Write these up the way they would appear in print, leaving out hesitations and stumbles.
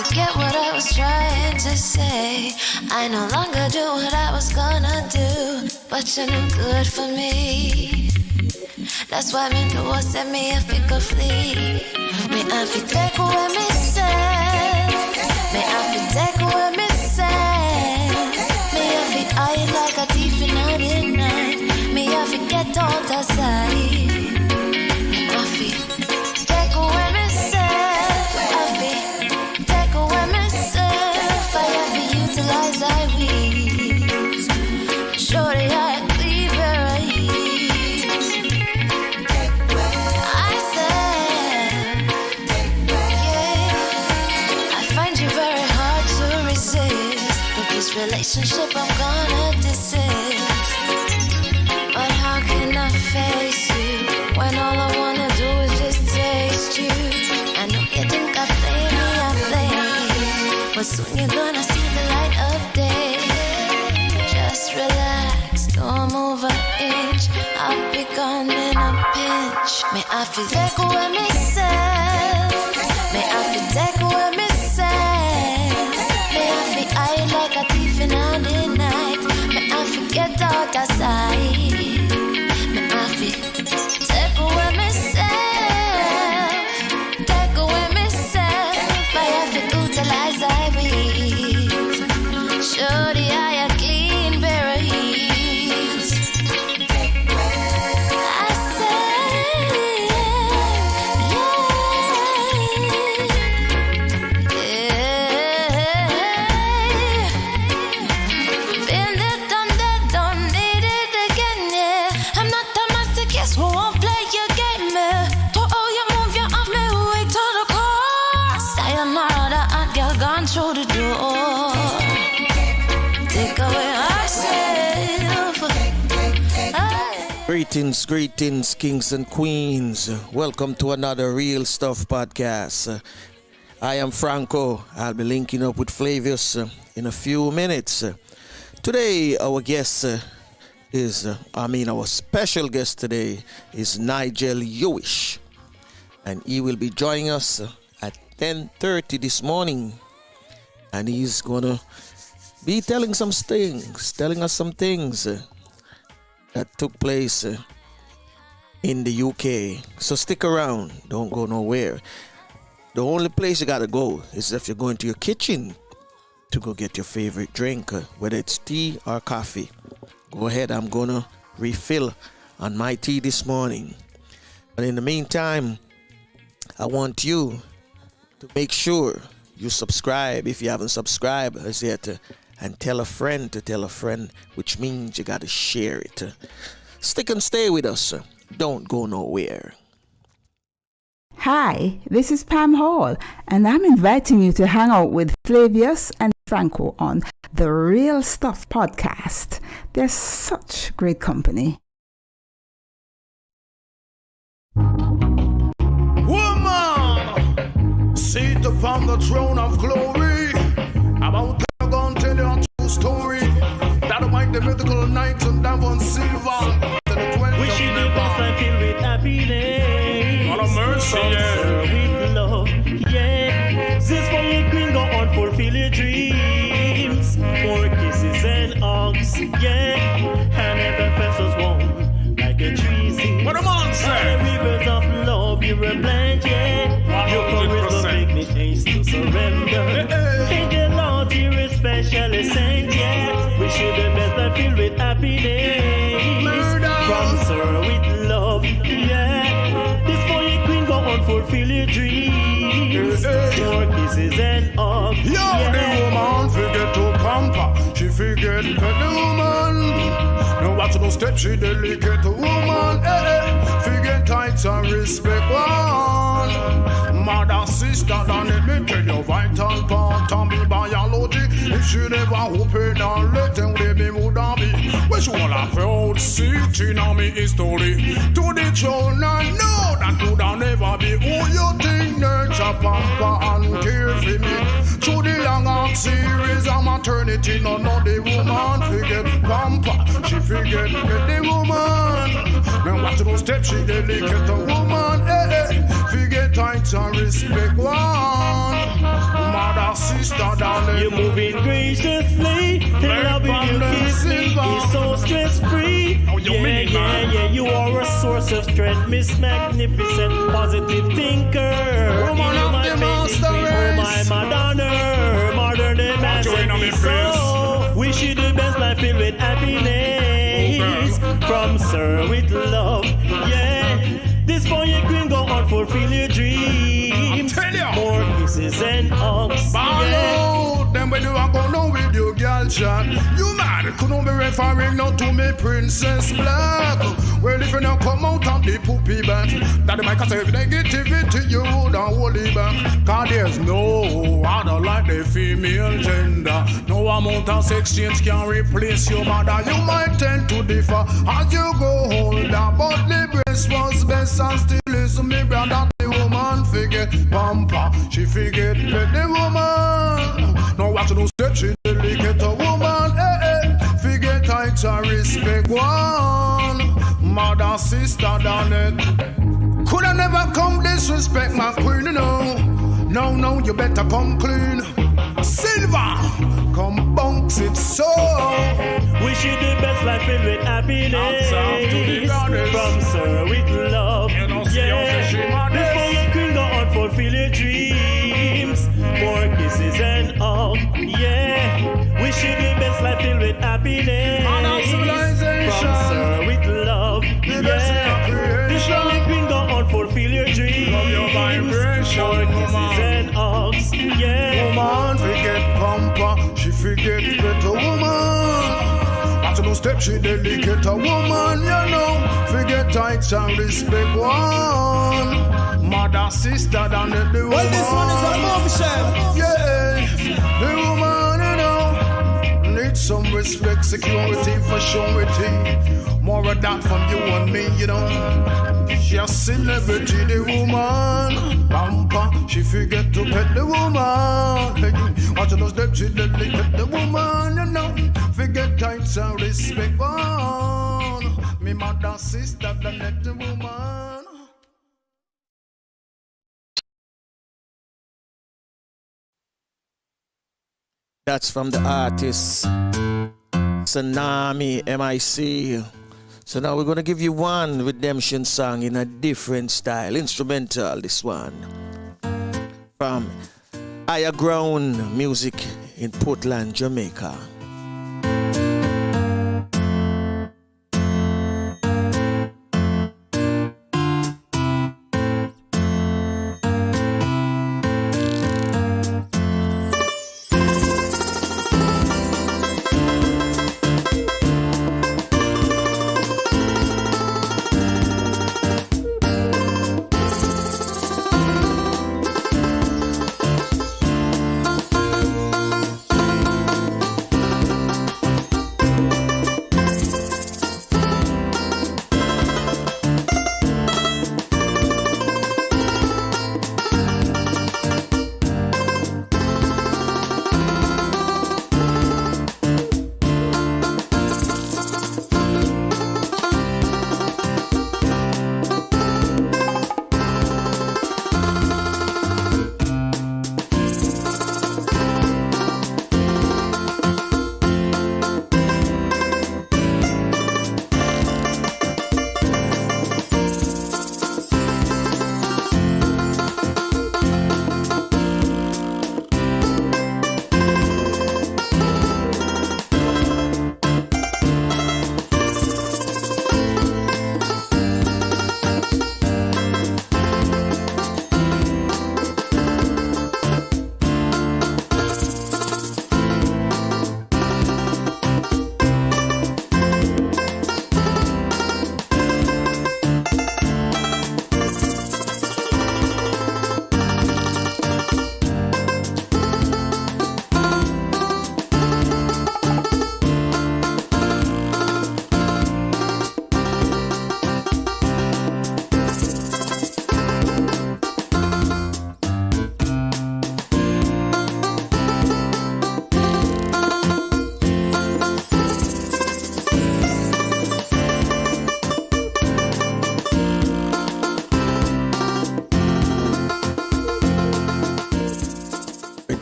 forget what I was trying to say. I no longer do what I was gonna do, but you're no good for me. That's why me know set me if it could flee. Me I fi take away me say. Me I fi take away me say. Me I fi hide like a thief in the night. Me I fi get out of sight. Me I fi take away me say. I fi take away me say. I fi utilize I weeds. Shorty I cleave where I relationship I'm gonna desist. But how can I face you when all I wanna do is just taste you? I know you think I play me, but soon you're gonna see the light of day. Just relax, don't move an inch. I'll be gone in a pinch. May I feel take away myself. May I feel take away myself. May I feel I like a thief in the night. May I forget out of sight. May I feel take away myself. Take away myself. I have to utilize I will. Show the eye a clean pair of heels. I say, been there, done that, don't need it again, yeah. I'm not a masochist who won't play your game, man. To all you move, you off me way to the core. Sayonara, the hot girl gone through the door. Take away ourselves. Greetings, greetings, kings and queens. Welcome to another Real Stuff podcast. I am Franco. I'll be linking up with Flavius in a few minutes. Today, our guest our special guest today is Nigel Huish. And he will be joining us at 10:30 this morning. And he's going to be telling us some things that took place in the UK. So stick around, don't go nowhere. The only place you gotta go is if you're going to your kitchen to go get your favorite drink, whether it's tea or coffee. Go ahead, I'm gonna refill on my tea this morning. But in the meantime, I want you to make sure you subscribe if you haven't subscribed as yet, and tell a friend to tell a friend, which means you gotta share it. Stick and stay with us. Don't go nowhere. Hi, this is Pam Hall, and I'm inviting you to hang out with Flavius and Franco on the Real Stuff podcast. They're such great company. Woman, sit upon the throne of glory. About to go and tell you a true story. That'll make the mythical knight and Davon Silver. Wishing you best and filled with happiness. What a mercy, with love, yeah. This for your queen, go on, fulfill your dreams. More kisses and hugs, yeah. And every festiv's warm like a tree. What a monster! And the rivers of love, you're a blind, yeah. Your promise will make me taste to surrender. Thank you, Lord, you're a special saint, yeah. Wish you the best and filled with happiness. From Sir with love, yeah. This for your queen, go on, fulfill your dreams. More kisses and hugs, Yo, yeah. the woman forget to pamper. She forget the woman. Now watch no step, she delicate woman. Forget tights and respect one. Mother, sister, don't let me tell you vital part of me biology. If she never open and let them baby would be. Which one of proud city now me history. To the children I know that could have never be. Who you think nurture pamper and care for me. To the long series of maternity, none of the woman forget pamper. She forget the woman. Now watch those steps, she delicate the woman. Forget tights and respect one. Mother, sister, darling. You're moving graciously, the love you kiss me is so stress-free. Yeah, you are a source of strength, Miss Magnificent, positive thinker. Woman of the master race. Oh my Madonna, modern day masterpiece. So, wish you the best life filled with happiness. From Sir with love, yeah. This for your queen, go on, fulfill your dreams. More kisses and hugs, yeah. Then when you are gonna with your girl chat, you mad, couldn't be referring now to me Princess Black. Well, if you not come out of the poopy back, that the mic can say negativity, you would hold it back. Cause there's no other like the female gender. No amount of sex change can replace your mother. You might tend to differ as you go older, but the breast was best and still is me brother. The woman forget pamper, she forget the woman. No watch no step, she delicate a woman. Forget heights and respect one. Mother, sister, darling. Coulda never come disrespect my queen, you know. No, you better come clean. Silver, come bunks it so. Wish you the best life filled with happiness. From Sir with love, yeah. Before your queen go on, fulfill your dreams. More kisses and hugs, yeah. Wish you the best life filled with happiness. From Sir with love, yeah. Before your queen go on, fulfill your dreams. More kisses and hugs, yeah. Woman forget pamper, she forget better woman. After no step, she delicate a woman, you know. Forget heights and respect one. Mother, sister, than the woman. Well, this one is a bombshell. Yeah, the woman, you know. Need some respect, security for surety. More of that from you and me, you know. She a celebrity, the woman. Pamper, she forget to pet the woman. Watch those steps, she delicate the woman, you know. Forget heights and respect one. Me mother, sister, than the woman. That's from the artist Tsunami MIC. So now we're going to give you one redemption song in a different style. Instrumental, this one. From Higher Ground Music in Portland, Jamaica.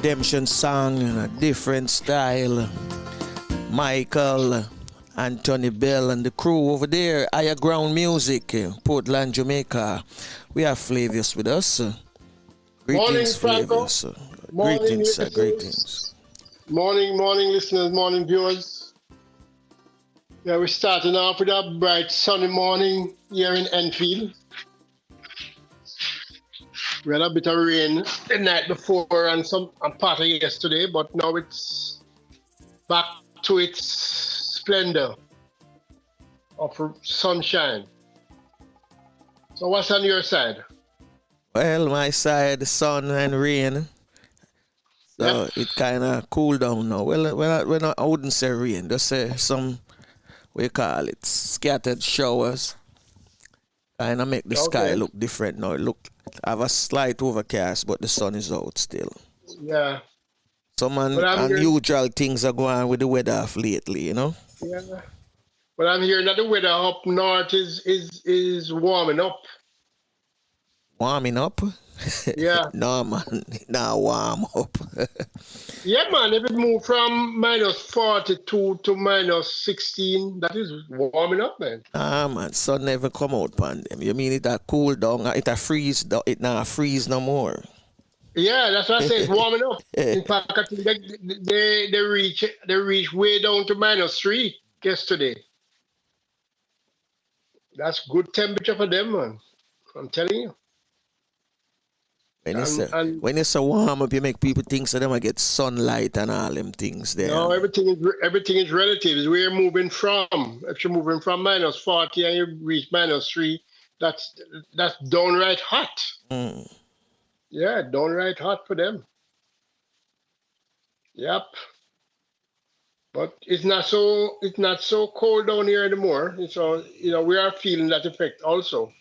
redemption song in a different style. Michael, Anthony Bell, and the crew over there, Higher Ground Music, Portland, Jamaica. We have Flavius with us. Greetings, Flavius. Greetings, sir. Greetings. Morning, listeners, morning, viewers. Yeah, we're starting off with a bright, sunny morning here in Enfield. We had a bit of rain the night before and part of yesterday, but now it's back to its splendor of sunshine. So what's on your side? Well, my side, sun and rain. So It kind of cooled down now. Well, I wouldn't say rain. Just say some, we call it, scattered showers. Kind of make the sky look different now. Have a slight overcast, but the sun is out still. Yeah. Some unusual things are going on with the weather of lately, you know? Yeah. But I'm hearing that the weather up north is warming up. Warming up? Yeah. No, man. Not warm up. Yeah, man. If it move from -42 to -16, that is warming up, man. Ah, man. Sun never come out upon them. You mean it a cool down? It a freeze? It not freeze no more. Yeah, that's what I say. It's warming up. In fact, I think they reach way down to -3 yesterday. That's good temperature for them, man. I'm telling you. When it's so warm up, you make people think so they might get sunlight and all them things there. No, everything is relative. It's where you're moving from. If you're moving from -40 and you reach -3, that's downright hot. Mm. Yeah, downright hot for them. Yep. But it's not so cold down here anymore. So we are feeling that effect also.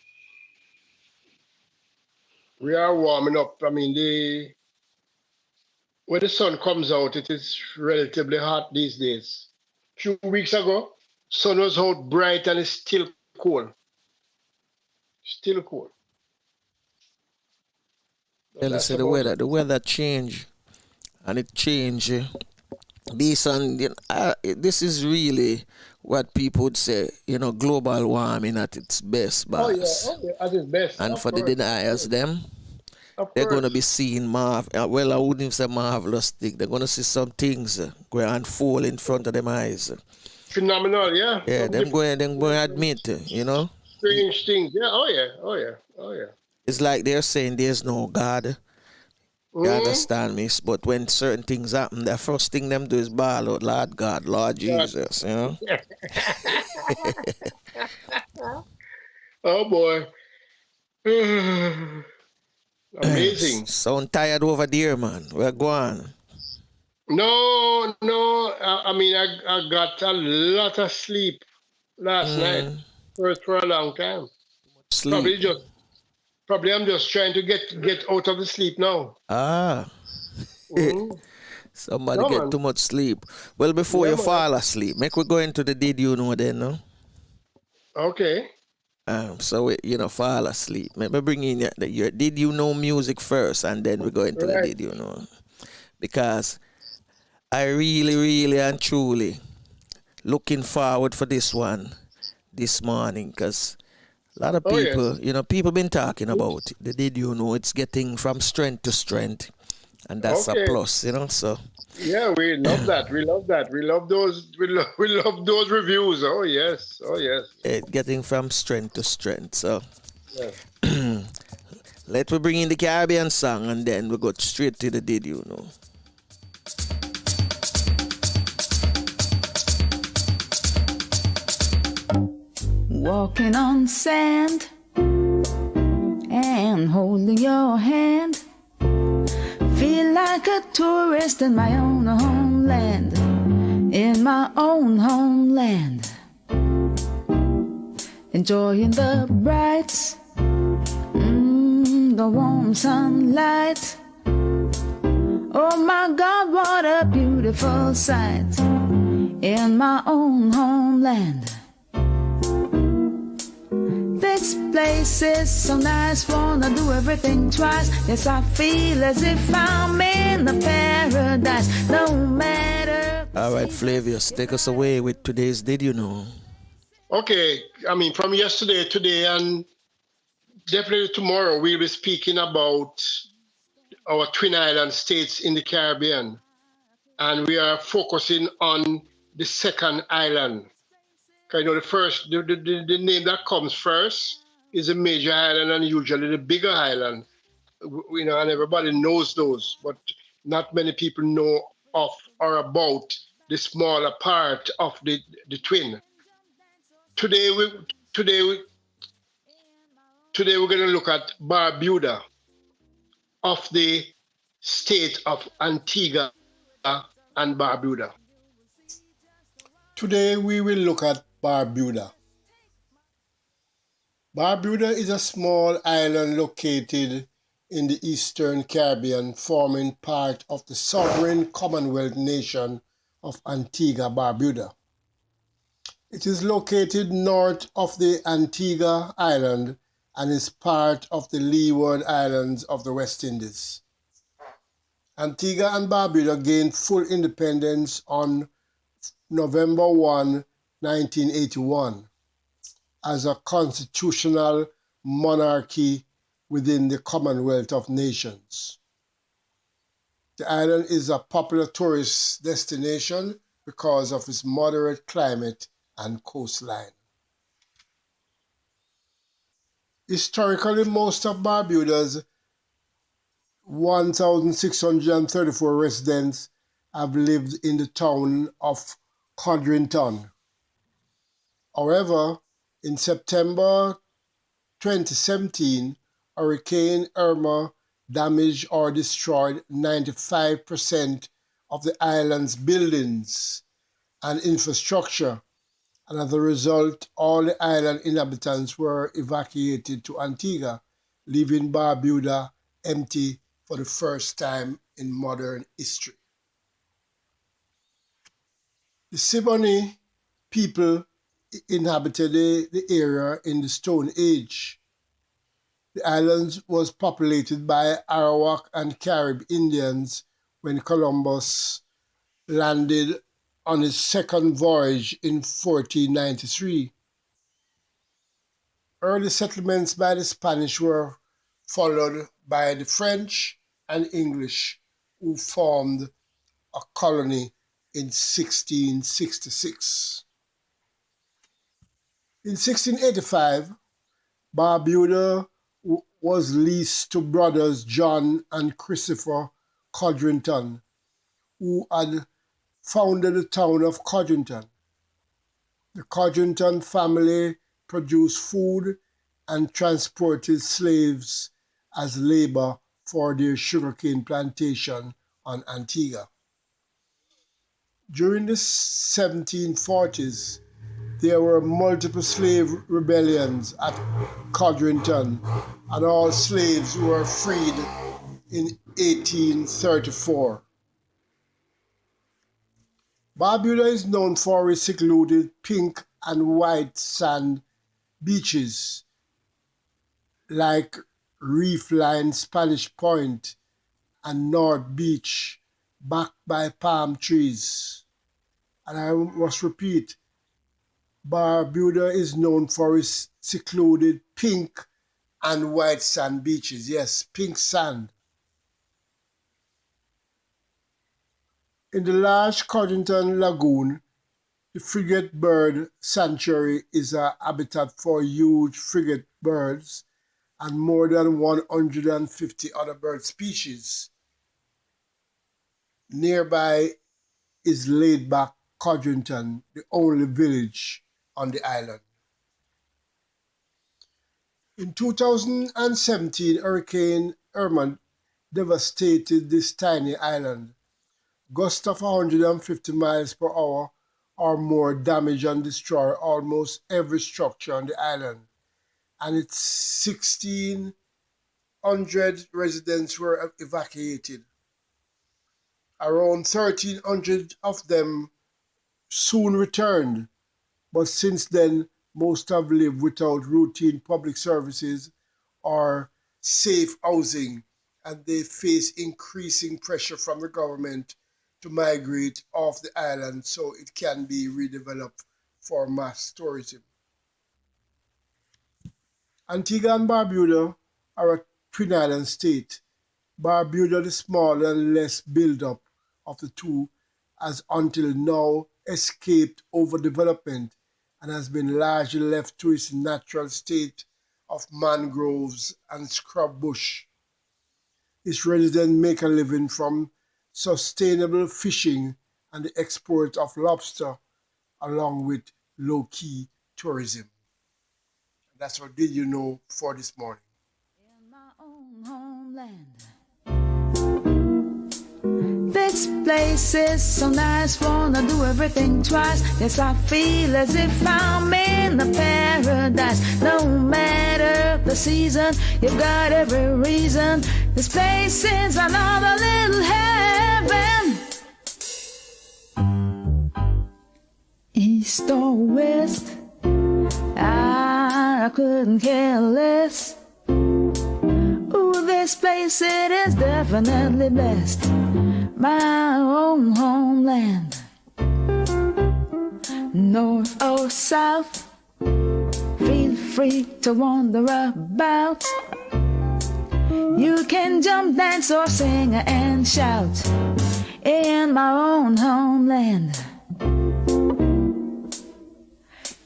We are warming up. I mean, when the sun comes out, it is relatively hot these days. A few weeks ago, sun was out bright and it's still cold. Still cold. Well, say the weather change, and it change based on this is really what people would say, global warming at its best, boss. Oh yeah, at its best. And for the deniers, they're going to be seeing I wouldn't even say marvelous thing. They're going to see some things go and fall in front of them eyes. Phenomenal, yeah. Yeah, them going to admit, Strange things, yeah. Oh yeah. It's like they're saying there's no God. You understand me? But when certain things happen, the first thing them do is bawl out, Lord God, Lord Jesus, Oh boy. Amazing. Sound tired over there, man. We're going. No. I mean, I got a lot of sleep last night. First for a long time. Sleep. Probably I'm just trying to get out of the sleep now. Somebody get too much sleep. Well, before you fall asleep, make we go into the did you know then, no? Okay. So fall asleep. Maybe bring in your did you know music first, and then we go into the did you know. Because I really, really and truly looking forward for this one this morning, because a lot of people, people been talking about it. The did you know it's getting from strength to strength, and that's a plus, so. Yeah, we love that. We love that. We love those. We love those reviews. Oh yes. It's getting from strength to strength. So, yeah. Let me bring in the Caribbean song, and then we go straight to the did you know. Walking on sand and holding your hand, feel like a tourist in my own homeland, in my own homeland, enjoying the bright, the warm sunlight. Oh my God, what a beautiful sight in my own homeland. This place is so nice, wanna do everything twice. Yes, I feel as if I'm in a paradise, no matter. All right, Flavius, take us away with today's Did You Know? Okay, I mean, from yesterday, today, and definitely tomorrow, we'll be speaking about our Twin Island states in the Caribbean. And we are focusing on the second island. You know, the name that comes first is a major island and usually the bigger island. You know, and everybody knows those, but not many people know of or about the smaller part of the twin. Today we're going to look at Barbuda of the state of Antigua and Barbuda. Today we will look at Barbuda. Barbuda is a small island located in the Eastern Caribbean, forming part of the sovereign Commonwealth nation of Antigua Barbuda. It is located north of the Antigua Island and is part of the Leeward Islands of the West Indies. Antigua and Barbuda gained full independence on November 1, 1981, as a constitutional monarchy within the Commonwealth of Nations. The island is a popular tourist destination because of its moderate climate and coastline. Historically, most of Barbuda's 1,634 residents have lived in the town of Codrington. However, in September 2017, Hurricane Irma damaged or destroyed 95% of the island's buildings and infrastructure, and as a result, all the island inhabitants were evacuated to Antigua, leaving Barbuda empty for the first time in modern history. The Siboney people inhabited the area in the Stone Age. The island was populated by Arawak and Carib Indians when Columbus landed on his second voyage in 1493. Early settlements by the Spanish were followed by the French and English, who formed a colony in 1666. In 1685, Barbuda was leased to brothers John and Christopher Codrington, who had founded the town of Codrington. The Codrington family produced food and transported slaves as labor for their sugarcane plantation on Antigua. During the 1740s, there were multiple slave rebellions at Codrington, and all slaves were freed in 1834. Barbuda is known for its secluded pink and white sand beaches like reef-lined Spanish Point and North Beach, backed by palm trees. And I must repeat, Barbuda is known for its secluded pink and white sand beaches. Yes, pink sand. In the large Codrington Lagoon, the frigate bird sanctuary is a habitat for huge frigate birds and more than 150 other bird species. Nearby is laid-back Codrington, the only village on the island. In 2017, Hurricane Irma devastated this tiny island. Gusts of 150 miles per hour or more damage and destroy almost every structure on the island, and its 1,600 residents were evacuated. Around 1,300 of them soon returned, but since then most have lived without routine public services or safe housing, and they face increasing pressure from the government to migrate off the island so it can be redeveloped for mass tourism. Antigua and Barbuda are a twin island state. Barbuda, the smaller and less built-up of the two, has until now escaped overdevelopment and has been largely left to its natural state of mangroves and scrub bush. Its residents make a living from sustainable fishing and the export of lobster, along with low-key tourism. That's what did you know for this morning. In my own homeland, this place is so nice, wanna do everything twice. Yes, I feel as if I'm in a paradise. No matter the season, you've got every reason. This place is another little heaven. East or west, I couldn't care less. Ooh, this place, it is definitely blessed. My own homeland. North or south, feel free to wander about. You can jump, dance, or sing and shout in my own homeland.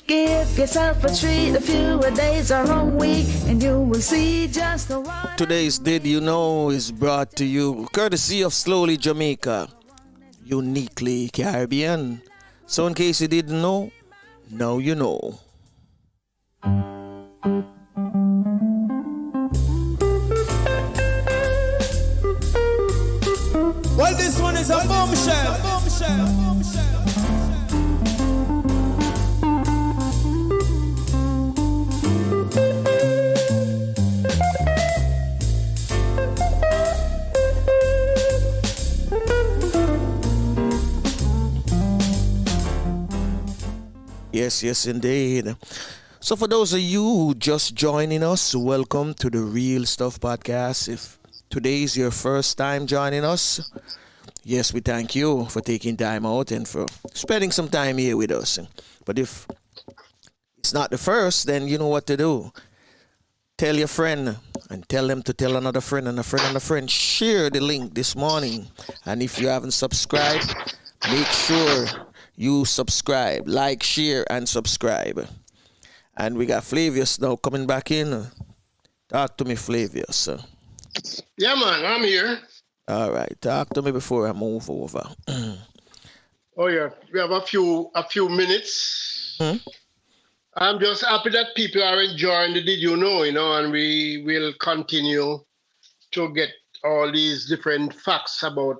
Give yourself a treat, a few days or a week, and you will see just what. Today's Did You Know is brought to you courtesy of Slowly Jamaica, uniquely Caribbean. So in case you didn't know, now you know. Well, this one is a bombshell. Yes, indeed. So for those of you just joining us, welcome to the Real Stuff Podcast. If today is your first time joining us, yes, we thank you for taking time out and for spending some time here with us. But if it's not the first, then you know what to do. Tell your friend and tell them to tell another friend and a friend and a friend. Share the link this morning. And if you haven't subscribed, make sure you subscribe, like, share, and subscribe. And we got Flavius now coming back in. Talk to me, Flavius. Yeah, man, I'm here. All right, talk to me before I move over. Oh yeah, we have a few minutes. I'm just happy that people are enjoying the Did You Know, and we will continue to get all these different facts about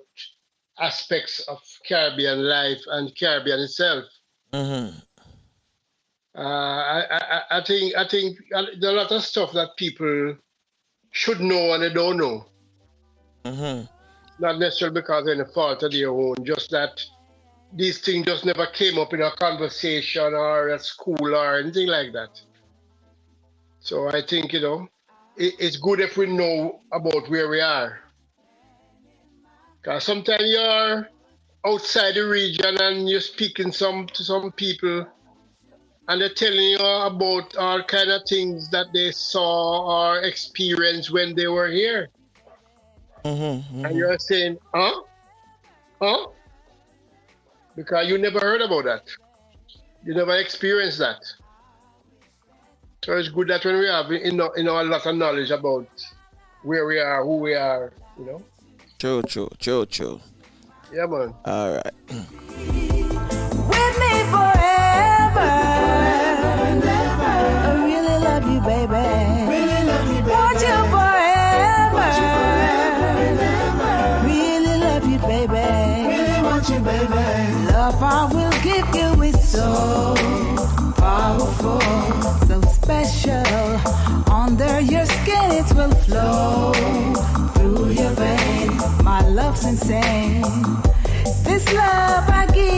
aspects of Caribbean life and Caribbean itself. I think there are a lot of stuff that people should know and they don't know. Not necessarily because they're in a fault of their own, just that these things just never came up in a conversation or at school or anything like that. So I think, it's good if we know about where we are. Because sometimes you're outside the region and you're speaking to some people and they're telling you about all kind of things that they saw or experienced when they were here. And you're saying, huh? Because you never heard about that. You never experienced that. So it's good that when we have a lot of knowledge about where we are, who we are, True. Yeah, man. All right. With me forever. I really love you, baby. Want you forever. Really love you, baby. Want you, baby. Love I will give you is so powerful, so special. Under your skin it will flow through your veins. My love's insane. This love I give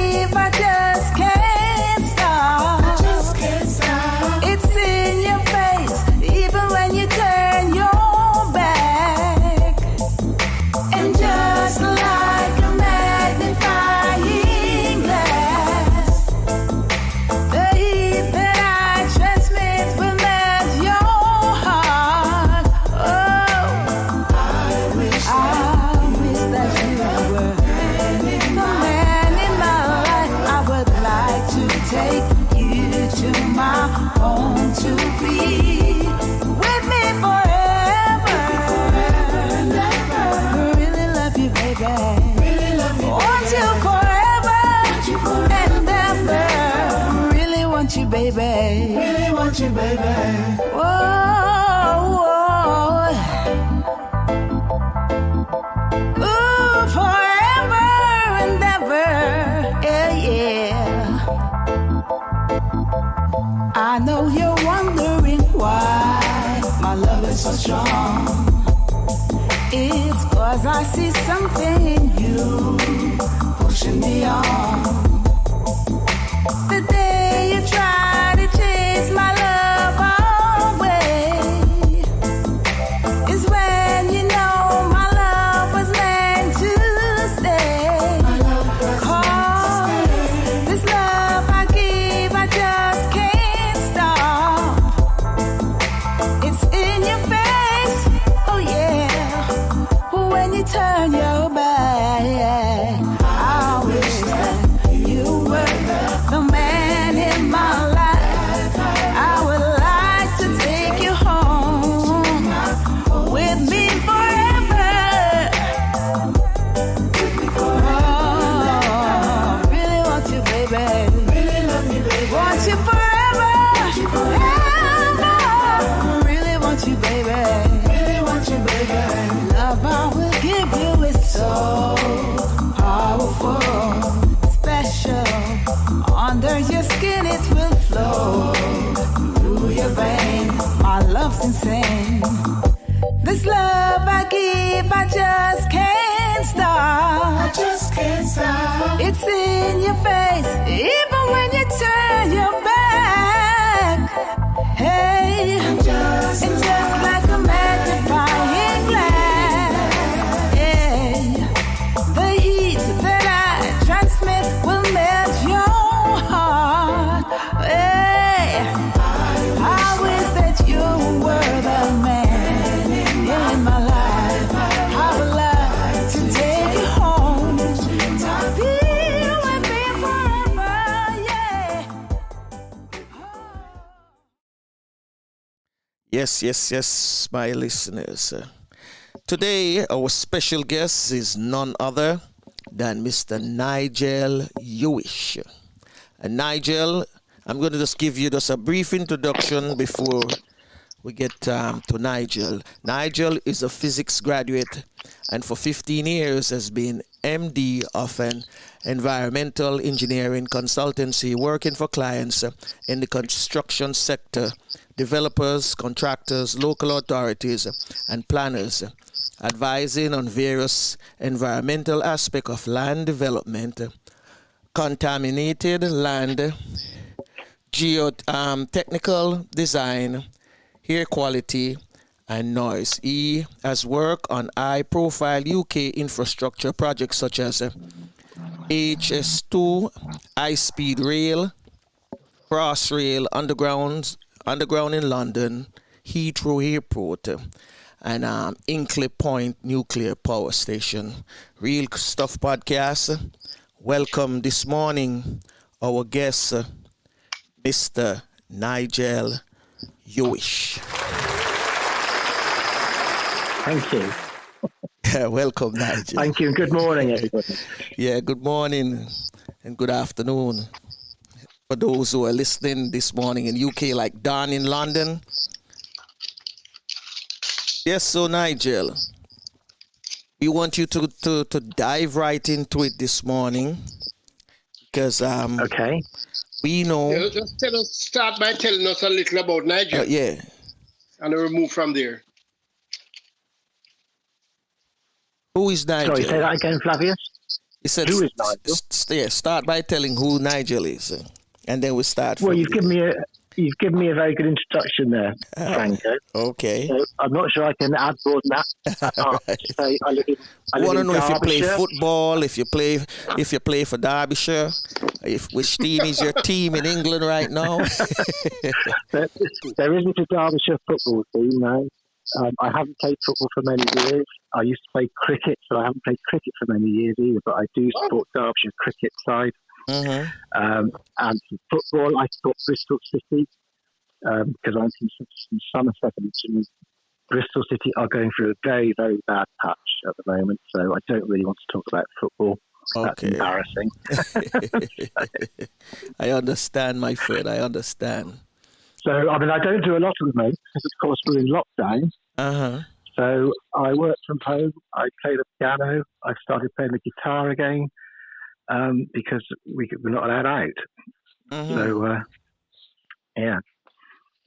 Whoa, whoa. Ooh, forever and ever. Yeah, yeah. I know you're wondering why my love is so strong. It's 'cause I see something in you pushing me on. The day you try to chase my love away is when you know my love was meant to stay. Cause this love I give, I just can't stop. It's in your face, oh yeah. When you turn your back, I wish that you were the man in my life. I would like to take you home with me forever. Oh, really want you, baby. Really love you, baby. Want you forever. Forever. Really want you, baby. Really want you, baby. Love I will give you is so powerful, special. Under your skin it will flow through your vein. My love's insane. This love I give, I just can't stop. I just can't stop. It's in your face, even when you turn your back. Hey, it's just like a magnifying glass. Yeah, the heat that I transmit will melt your heart. Hey, I wish that you were the man in my life. I would like to take you home to be with me forever. Yeah. Yes, my listeners. Today, our special guest is none other than Mr. Nigel Huish. And Nigel, I'm going to just give you just a brief introduction before we get to Nigel. Nigel is a physics graduate and for 15 years has been MD of an environmental engineering consultancy working for clients in the construction sector, developers, contractors, local authorities, and planners, advising on various environmental aspects of land development, contaminated land, geotechnical design, air quality, and noise. He has worked on high-profile UK infrastructure projects such as HS2 High-Speed Rail, Crossrail underground in London, Heathrow Airport, and Hinkley Point Nuclear Power Station. Real Stuff Podcast. Welcome this morning our guest, Mr. Nigel Huish. Thank you. Yeah, welcome, Nigel. Thank you, and good morning, everybody. Yeah, good morning and good afternoon. For those who are listening this morning in UK, like Don in London. Yes, so Nigel, we want you to dive right into it this morning because Okay. we know. Yeah, just start by telling us a little about Nigel. Yeah. And we'll move from there. Who is Nigel? Sorry, say that again, Flavius. He said, Who is Nigel? Start by telling who Nigel is, and then we start. Well, from you've there. given me a very good introduction there, Franco. Okay. So I'm not sure I can add more than that. Right. Say I live I want to in know if you play Derbyshire. football, if you play for Derbyshire, which team is your team in England right now? There isn't a Derbyshire football team, no. I haven't played football for many years. I used to play cricket, so I haven't played cricket for many years either, but I do support Derbyshire cricket side. Mm-hmm. And for football, I support Bristol City because I'm from Somerset, and Bristol City are going through a very, very bad patch at the moment, so I don't really want to talk about football. That's embarrassing. I understand, my friend. I understand. So, I mean, I don't do a lot at the moment because, of course, we're in lockdown. Uh-huh. So I work from home. I play the piano. I started playing the guitar again because we're not allowed out. Mm-hmm. So, yeah,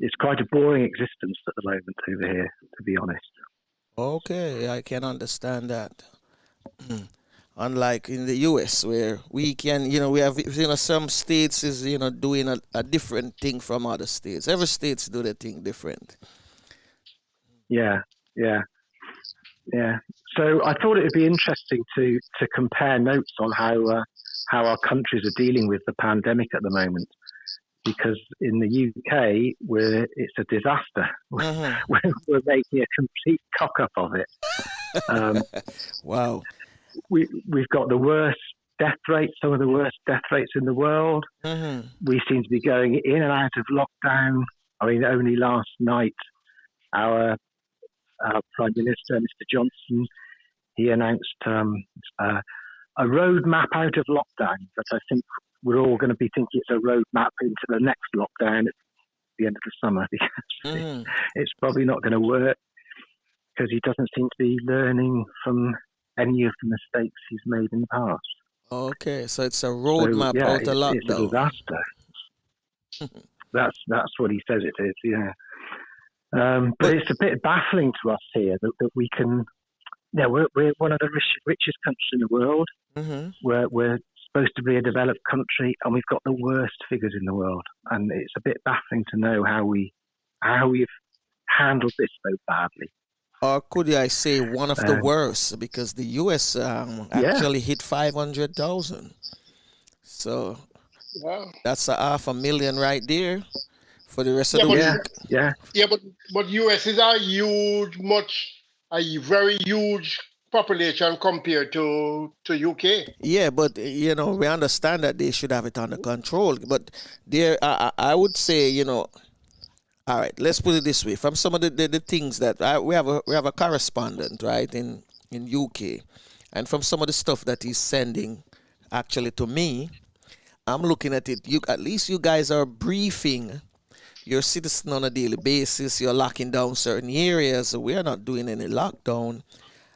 it's quite a boring existence at the moment over here, to be honest. Okay, I can understand that. Unlike in the US where we can, we have, some states is, doing a different thing from other states. Every states do their thing different. Yeah. So I thought it would be interesting to compare notes on how our countries are dealing with the pandemic at the moment. Because in the UK, it's a disaster. Mm-hmm. We're making a complete cock up of it. Wow. We've got the worst death rates, some of the worst death rates in the world. Mm-hmm. We seem to be going in and out of lockdown. I mean, only last night, our Prime Minister, Mr. Johnson, he announced a roadmap out of lockdown that I think we're all going to be thinking it's a roadmap into the next lockdown at the end of the summer because it's probably not going to work because he doesn't seem to be learning from any of the mistakes he's made in the past. Okay, so it's a roadmap out of lockdown. It's a disaster. That's what he says it is, yeah. But it's a bit baffling to us here that we can. Yeah, we're one of the richest countries in the world. Mm-hmm. We're supposed to be a developed country, and we've got the worst figures in the world. And it's a bit baffling to know how we've handled this so badly. Or could I say one of the worst? Because the US actually hit 500,000. So that's 500,000 right there for the rest of the week. Yeah. Yeah, but US is a very huge population compared to UK. Yeah, but we understand that they should have it under control. But there, I would say, all right, let's put it this way. From some of the things that we have a correspondent, right, in UK, and from some of the stuff that he's sending actually to me, I'm looking at it. At least you guys are briefing your citizen on a daily basis. You're locking down certain areas. We are not doing any lockdown,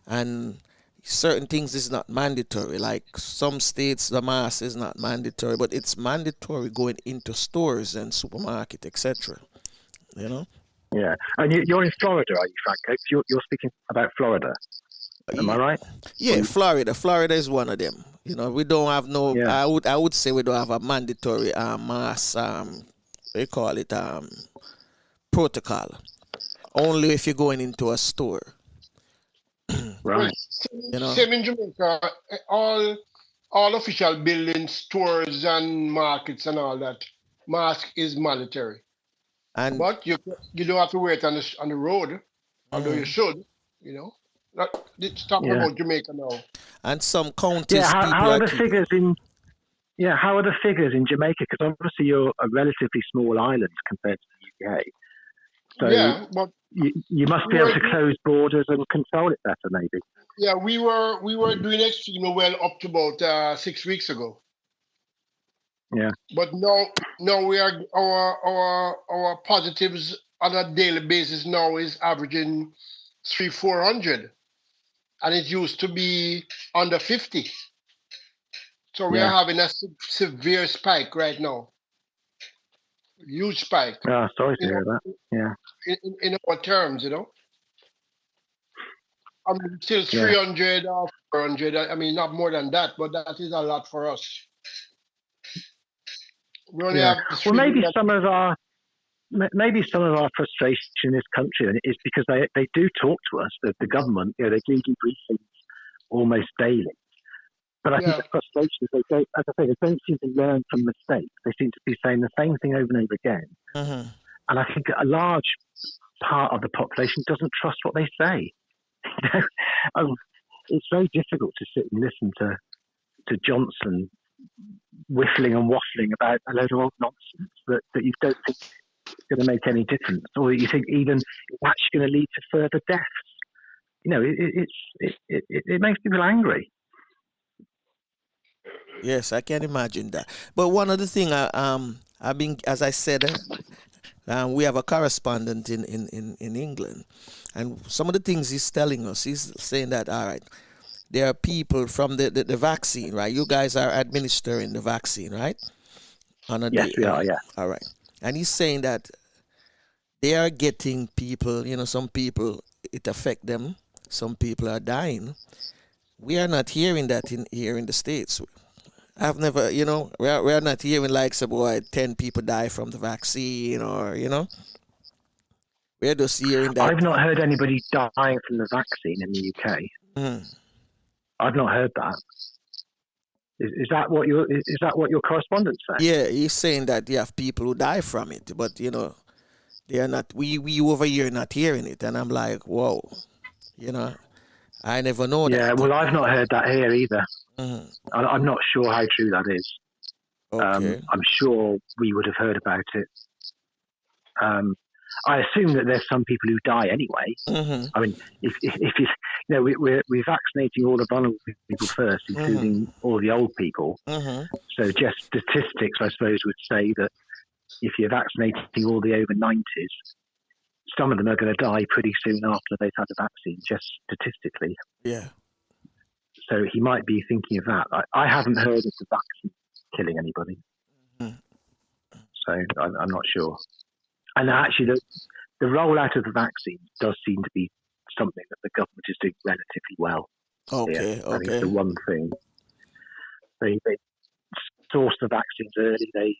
and certain things is not mandatory. Like some states, the mask is not mandatory, but it's mandatory going into stores and supermarket, etc. Yeah, and you're in Florida, are you, Franco? You're speaking about Florida. Am I right? Yeah, Florida. Florida is one of them. We don't have no. Yeah. I would say we don't have a mandatory mask. They call it protocol. Only if you're going into a store. Right. Same in Jamaica. All official buildings, stores, and markets and all that. Mask is mandatory. But you don't have to wait on the road, although you should. It's talking about Jamaica now. And some counties. Yeah, how are the figures in? Yeah, how are the figures in Jamaica? Because obviously you're a relatively small island compared to the UK. So but you must be able to close borders and control it better, maybe. Yeah, we were doing extremely well up to about 6 weeks ago. Yeah. But now we are our positives on a daily basis now is averaging 300-400, and it used to be under 50. So we are having a severe spike right now. Huge spike. Oh, sorry to hear that. Yeah. In our terms, I mean, still 300 or 400. I mean, not more than that, but that is a lot for us. We only have well, maybe some of our frustration in this country is because they do talk to us, the government. They do briefings almost daily. But I think the frustration is they don't seem to learn from mistakes. They seem to be saying the same thing over and over again. Mm-hmm. And I think a large part of the population doesn't trust what they say. It's very difficult to sit and listen to Johnson whiffling and waffling about a load of old nonsense that you don't think is going to make any difference, or you think even it's actually going to lead to further deaths. It makes people angry. Yes, I can imagine that. But one other thing, I've been, as I said, We have a correspondent in England. And some of the things he's telling us, he's saying that, all right, there are people from the vaccine, right? You guys are administering the vaccine, right? On a Yes, day, we are, yeah. All right. And he's saying that they are getting people, some people, it affect them. Some people are dying. We are not hearing that here in the States. I've never, we are not hearing like, say, boy, 10 people die from the vaccine or, we're just hearing that. I've not heard anybody dying from the vaccine in the UK. I've not heard that. Is that what your correspondent said? Yeah, he's saying that you have people who die from it, but they are not. We over here not hearing it, and I'm like, whoa, I never know that. Yeah, well, I've not heard that here either. I'm not sure how true that is. Okay. I'm sure we would have heard about it. I assume that there's some people who die anyway. I mean, if we're vaccinating all the vulnerable people first, including all the old people. So just statistics, I suppose, would say that if you're vaccinating all the over 90s, some of them are going to die pretty soon after they've had the vaccine, just statistically. Yeah. So he might be thinking of that. I haven't heard of the vaccine killing anybody. So I'm not sure. And actually, the rollout of the vaccine does seem to be something that the government is doing relatively well. Okay, I think it's the one thing. They sourced the vaccines early. They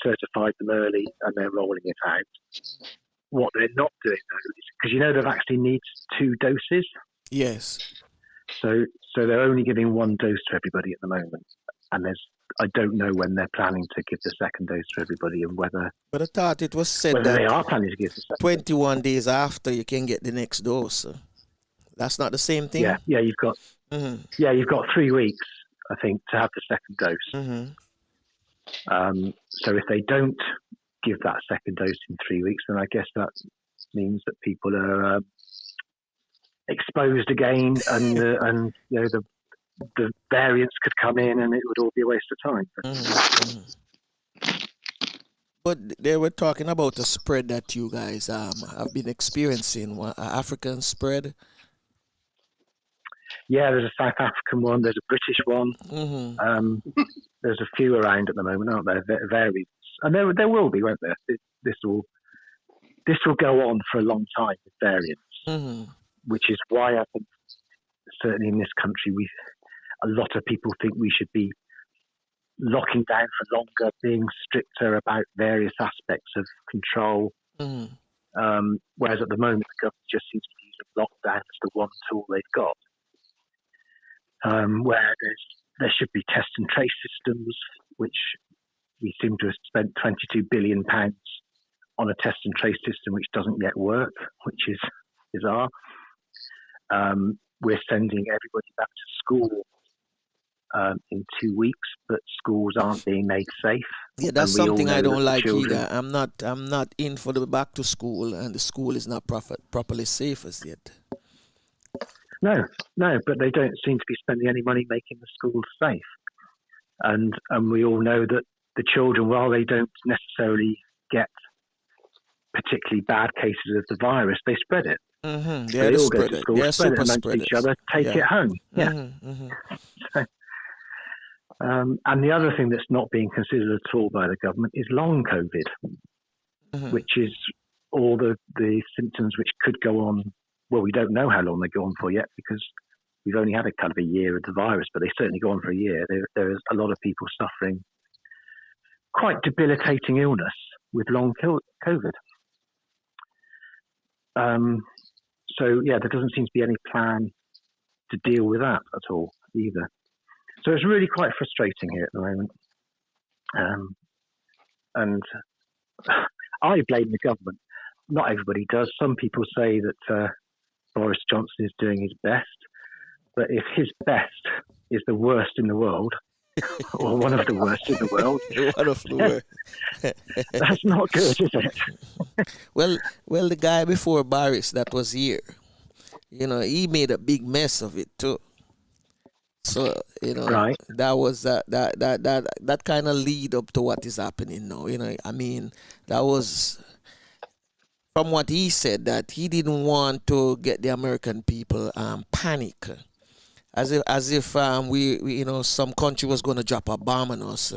certified them early, and they're rolling it out. What they're not doing though is because the vaccine needs 2 doses. Yes. So they're only giving 1 dose to everybody at the moment, and I don't know when they're planning to give the second dose to everybody, and whether. But I thought it was said whether that they are planning to give the second 21 days after you can get the next dose. That's not the same thing. Yeah, you've got. You've got 3 weeks, I think, to have the second dose. So if they don't give that second dose in 3 weeks, then I guess that means that people are exposed again, and the variants could come in, and it would all be a waste of time. But they were talking about a spread that you guys have been experiencing, an African spread. Yeah, there's a South African one, there's a British one. There's a few around at the moment, aren't there? Variants, and there will be, won't there? This will go on for a long time with variants, which is why I think certainly in this country a lot of people think we should be locking down for longer, being stricter about various aspects of control. Whereas at the moment, the government just seems to be using lockdown as the one tool they've got. Where there should be test and trace systems, which we seem to have spent £22 billion on a test and trace system which doesn't yet work, which is bizarre. We're sending everybody back to school in 2 weeks, but schools aren't being made safe. Yeah, that's something I don't like either. I'm not in for the back to school, and the school is not properly safe as yet. No, but they don't seem to be spending any money making the schools safe. And we all know that the children, while they don't necessarily get particularly bad cases of the virus, they spread it. They all go to school, spread it amongst each other, take it home. Yeah. So, and the other thing that's not being considered at all by the government is long COVID, which is all the symptoms which could go on. Well, we don't know how long they go on for yet, because we've only had a kind of a year of the virus, but they certainly go on for a year. There is a lot of people suffering quite debilitating illness with long COVID. So, yeah, there doesn't seem to be any plan to deal with that at all either. So it's really quite frustrating here at the moment. And I blame the government. Not everybody does. Some people say that Boris Johnson is doing his best. But if his best is the worst in the world, or one of the worst in the world, one of the worst. That's not good, is it? Well, the guy before Boris that was here, he made a big mess of it too. So, you know, Right. that was that kind of lead up to what is happening now. You know, I mean, that was from what he said, that he didn't want to get the American people panic, as if we you know, some country was going to drop a bomb on us.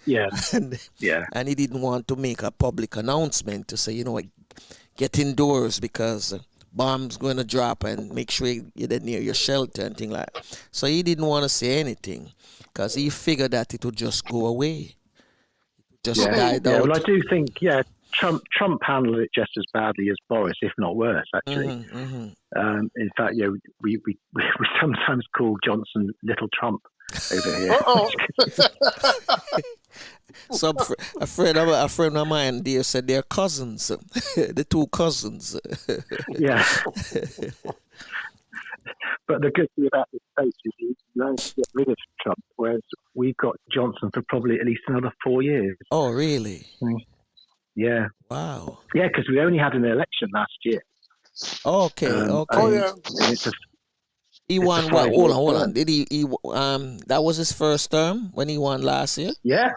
Yeah. and Yeah. and he didn't want to make a public announcement to say, you know what, get indoors because bombs going to drop, and make sure you're near your shelter and things like that. So he didn't want to say anything because he figured that it would just go away. Just died Yeah. out. Well, I do think, Trump handled it just as badly as Boris, if not worse, actually. In fact, we sometimes call Johnson Little Trump over here. So a friend of mine there said they're cousins, the two cousins. Yeah. But the good thing about the States is you managed to get rid of Trump, whereas we've got Johnson for probably at least another 4 years. Oh, really? Yeah. Wow. Yeah, because we only had an election last year. Okay. And He won what? Hold on. Did he that was his first term when he won last year? Yeah.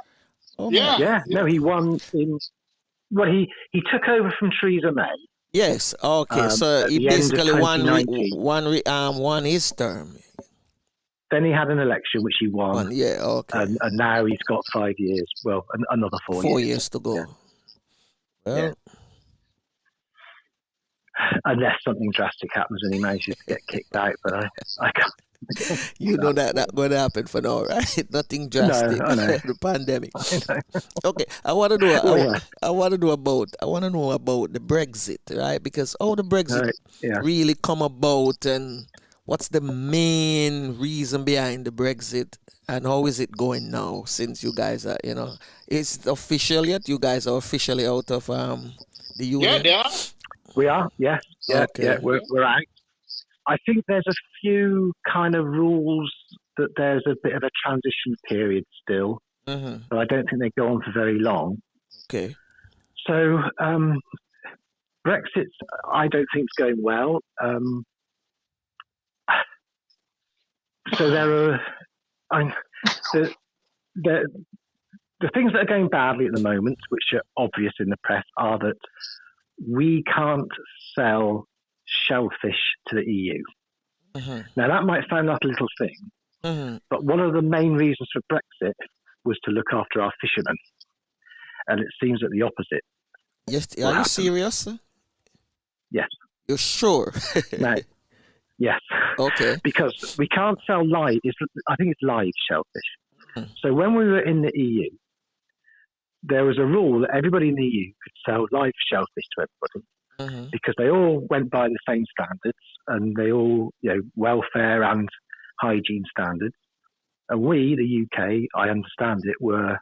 Oh, Yeah. No, he won he took over from Theresa May. Yes. Okay. So he basically won his term. Then he had an election which he won. Yeah. Okay. And now he's got 5 years. Well, another 4 years. 4 years to go. Yeah. Well. Unless something drastic happens and he manages to get kicked out, but I can't. You know that going to happen for now, right? Nothing drastic. No, I know. The pandemic. I know. Okay, I want to know about the Brexit, right? Because the Brexit really come about, and what's the main reason behind the Brexit, and how is it going now? Since you guys are, is it official yet? You guys are officially out of the union. Yeah, they are. We are, yes. Yeah, Okay. yeah, we're out. I think there's a few kind of rules that there's a bit of a transition period still. So I don't think they go on for very long. Okay. So Brexit, I don't think is going well. So there are the things that are going badly at the moment, which are obvious in the press, are that we can't sell shellfish to the EU. Now, that might sound like a little thing, but one of the main reasons for Brexit was to look after our fishermen. And it seems that the opposite. Yes. Are you serious? Yes. You're sure? No. Yes. Okay. Because we can't sell live. I think it's live shellfish. So when we were in the EU, there was a rule that everybody in the EU could sell live shellfish to everybody because they all went by the same standards and they all, welfare and hygiene standards. And we, the UK, I understand it, were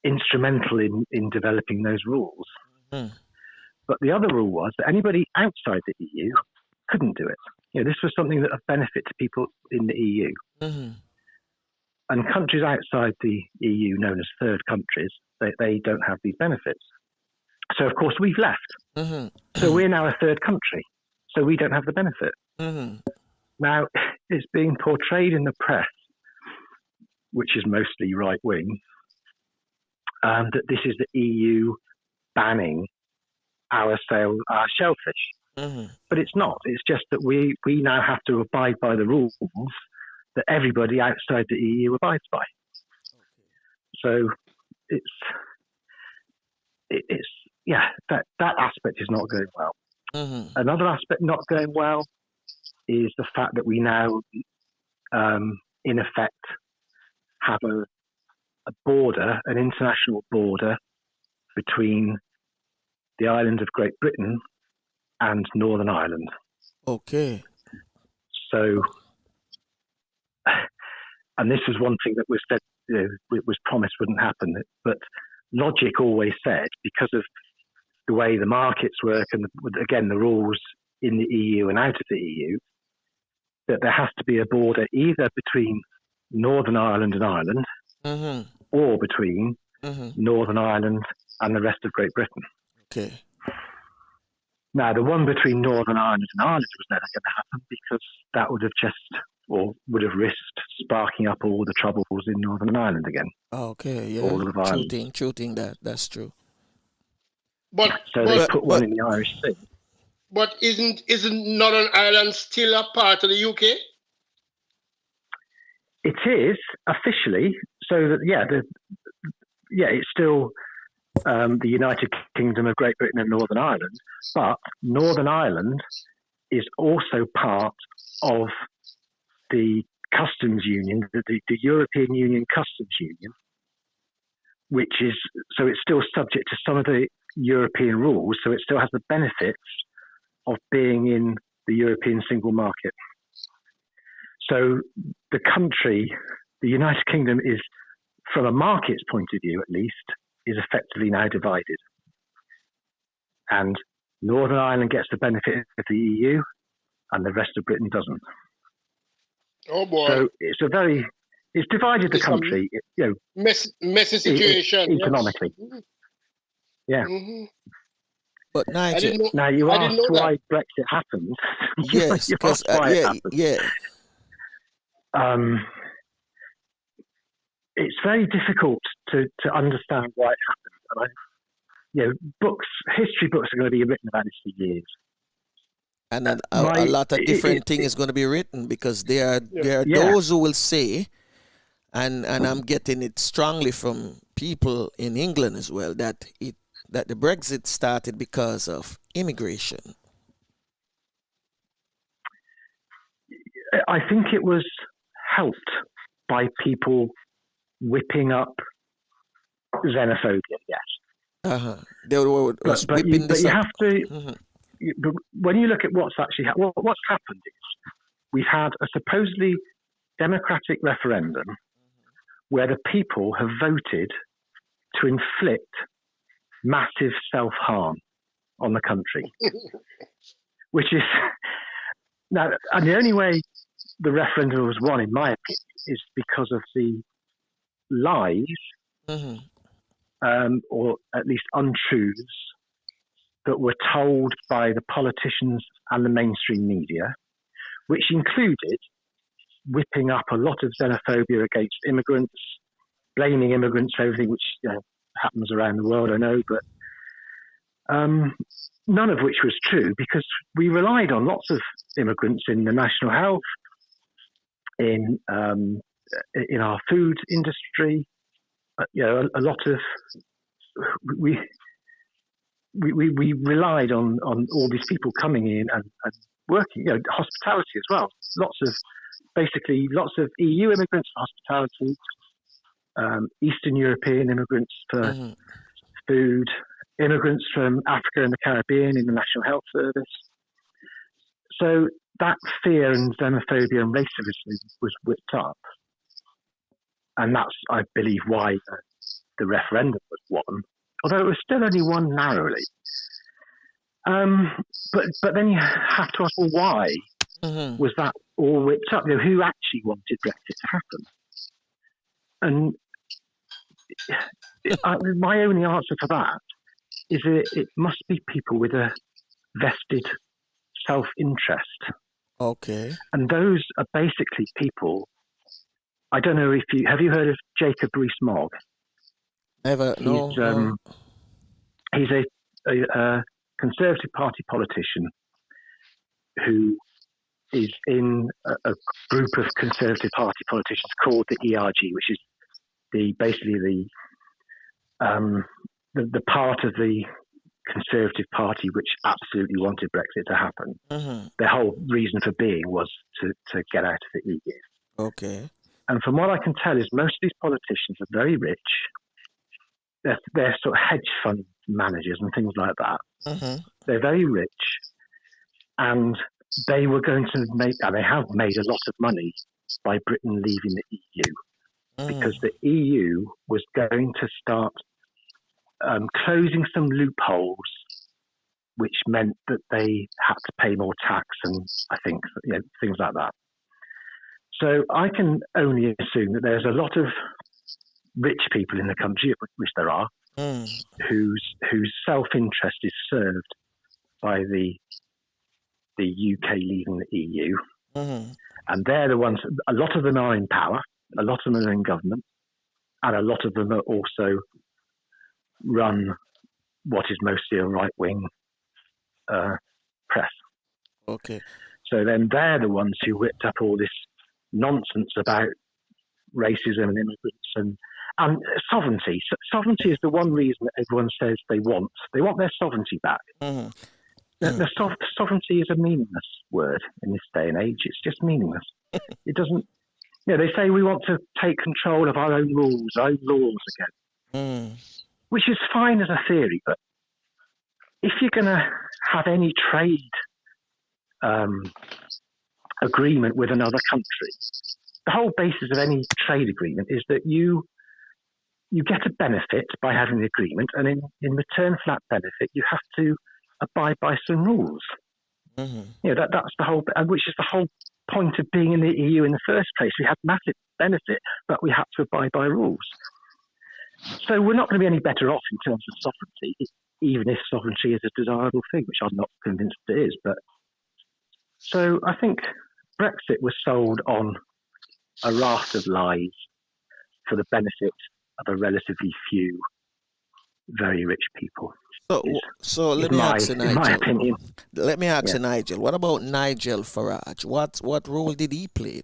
instrumental in developing those rules. But the other rule was that anybody outside the EU couldn't do it. This was something that of benefit to people in the EU. And countries outside the EU, known as third countries, they don't have these benefits. So, of course, we've left. So we're now a third country. So we don't have the benefit. Now, it's being portrayed in the press, which is mostly right-wing, that this is the EU banning our shellfish. But it's not. It's just that we now have to abide by the rules that everybody outside the EU abides by. So that aspect is not going well. Another aspect not going well is the fact that we now, in effect, have a border, an international border between the island of Great Britain and Northern Ireland. Okay. So, and this was one thing that was said, it was promised wouldn't happen, but logic always said, because of the way the markets work and, again, the rules in the EU and out of the EU, that there has to be a border either between Northern Ireland and Ireland or between Northern Ireland and the rest of Great Britain. Okay. Now, the one between Northern Ireland and Ireland was never going to happen because that would have just or would have risked sparking up all the troubles in Northern Ireland again. Okay, yeah. All of Ireland. True thing, that's true. So they put one in the Irish Sea. But isn't Northern Ireland still a part of the UK? It is officially. So that it's still the United Kingdom of Great Britain and Northern Ireland. But Northern Ireland is also part of the customs union, the European Union Customs Union, which is, so it's still subject to some of the European rules, so it still has the benefits of being in the European single market. So the country, the United Kingdom, is, from a market's point of view at least, is effectively now divided. And Northern Ireland gets the benefit of the EU and the rest of Britain doesn't. Oh boy. So it's divided the country, messy situation. Economically. Yes. Yeah. Mm-hmm. But Nigel, now you asked why Brexit happened. Yes, because it's very difficult to understand why it happened. And history books are going to be written about this for years. And then a lot of different things is going to be written, because there are those who will say, and I'm getting it strongly from people in England as well, that the Brexit started because of immigration. I think it was helped by people whipping up xenophobia. Yes. They were but you have to. Mm-hmm. But when you look at what's actually what's happened is we've had a supposedly democratic referendum where the people have voted to inflict massive self-harm on the country, which is now, and the only way the referendum was won, in my opinion, is because of the lies, or at least untruths, that were told by the politicians and the mainstream media, which included whipping up a lot of xenophobia against immigrants, blaming immigrants for everything, which happens around the world, I know, but none of which was true, because we relied on lots of immigrants in the national health, in our food industry. A lot of we relied on all these people coming in and working, hospitality as well. Lots of EU immigrants for hospitality, Eastern European immigrants for food, immigrants from Africa and the Caribbean in the National Health Service. So that fear and xenophobia and racism was whipped up. And that's, I believe, why the referendum was won, although it was still only won narrowly. But then you have to ask, well, why was that all whipped up? Who actually wanted Brexit to happen? And my only answer for that is that it must be people with a vested self-interest. Okay. And those are basically people. I don't know if have you heard of Jacob Rees-Mogg? No. He's a Conservative Party politician who is in a group of Conservative Party politicians called the ERG, which is basically the part of the Conservative Party which absolutely wanted Brexit to happen. Their whole reason for being was to get out of the EU. Okay. And from what I can tell is most of these politicians are very rich. They're sort of hedge fund managers and things like that. They're very rich, and they were going to make, and they have made a lot of money by Britain leaving the EU, because the EU was going to start closing some loopholes, which meant that they had to pay more tax and I think things like that. So I can only assume that there's a lot of rich people in the country, which there are, whose self-interest is served by the UK leaving the EU. And they're the ones, a lot of them are in power, a lot of them are in government, and a lot of them are also run what is mostly a right-wing press. Okay. So then they're the ones who whipped up all this nonsense about racism and immigrants and sovereignty. Sovereignty is the one reason that everyone says they want their sovereignty back. Mm-hmm. Sovereignty is a meaningless word in this day and age. It's just meaningless. It doesn't. They say we want to take control of our own rules, our own laws again, which is fine as a theory. But if you're going to have any trade agreement with another country, the whole basis of any trade agreement is that you get a benefit by having the agreement, and in return for that benefit, you have to abide by some rules. Mm-hmm. That's the whole, which is the whole point of being in the EU in the first place. We had massive benefit, but we had to abide by rules. So we're not going to be any better off in terms of sovereignty, even if sovereignty is a desirable thing, which I'm not convinced it is. But so I think Brexit was sold on a raft of lies for the benefit of a relatively few very rich people. So let me ask you, Nigel. In my opinion. Let me ask you, Nigel. What about Nigel Farage? What role did he play?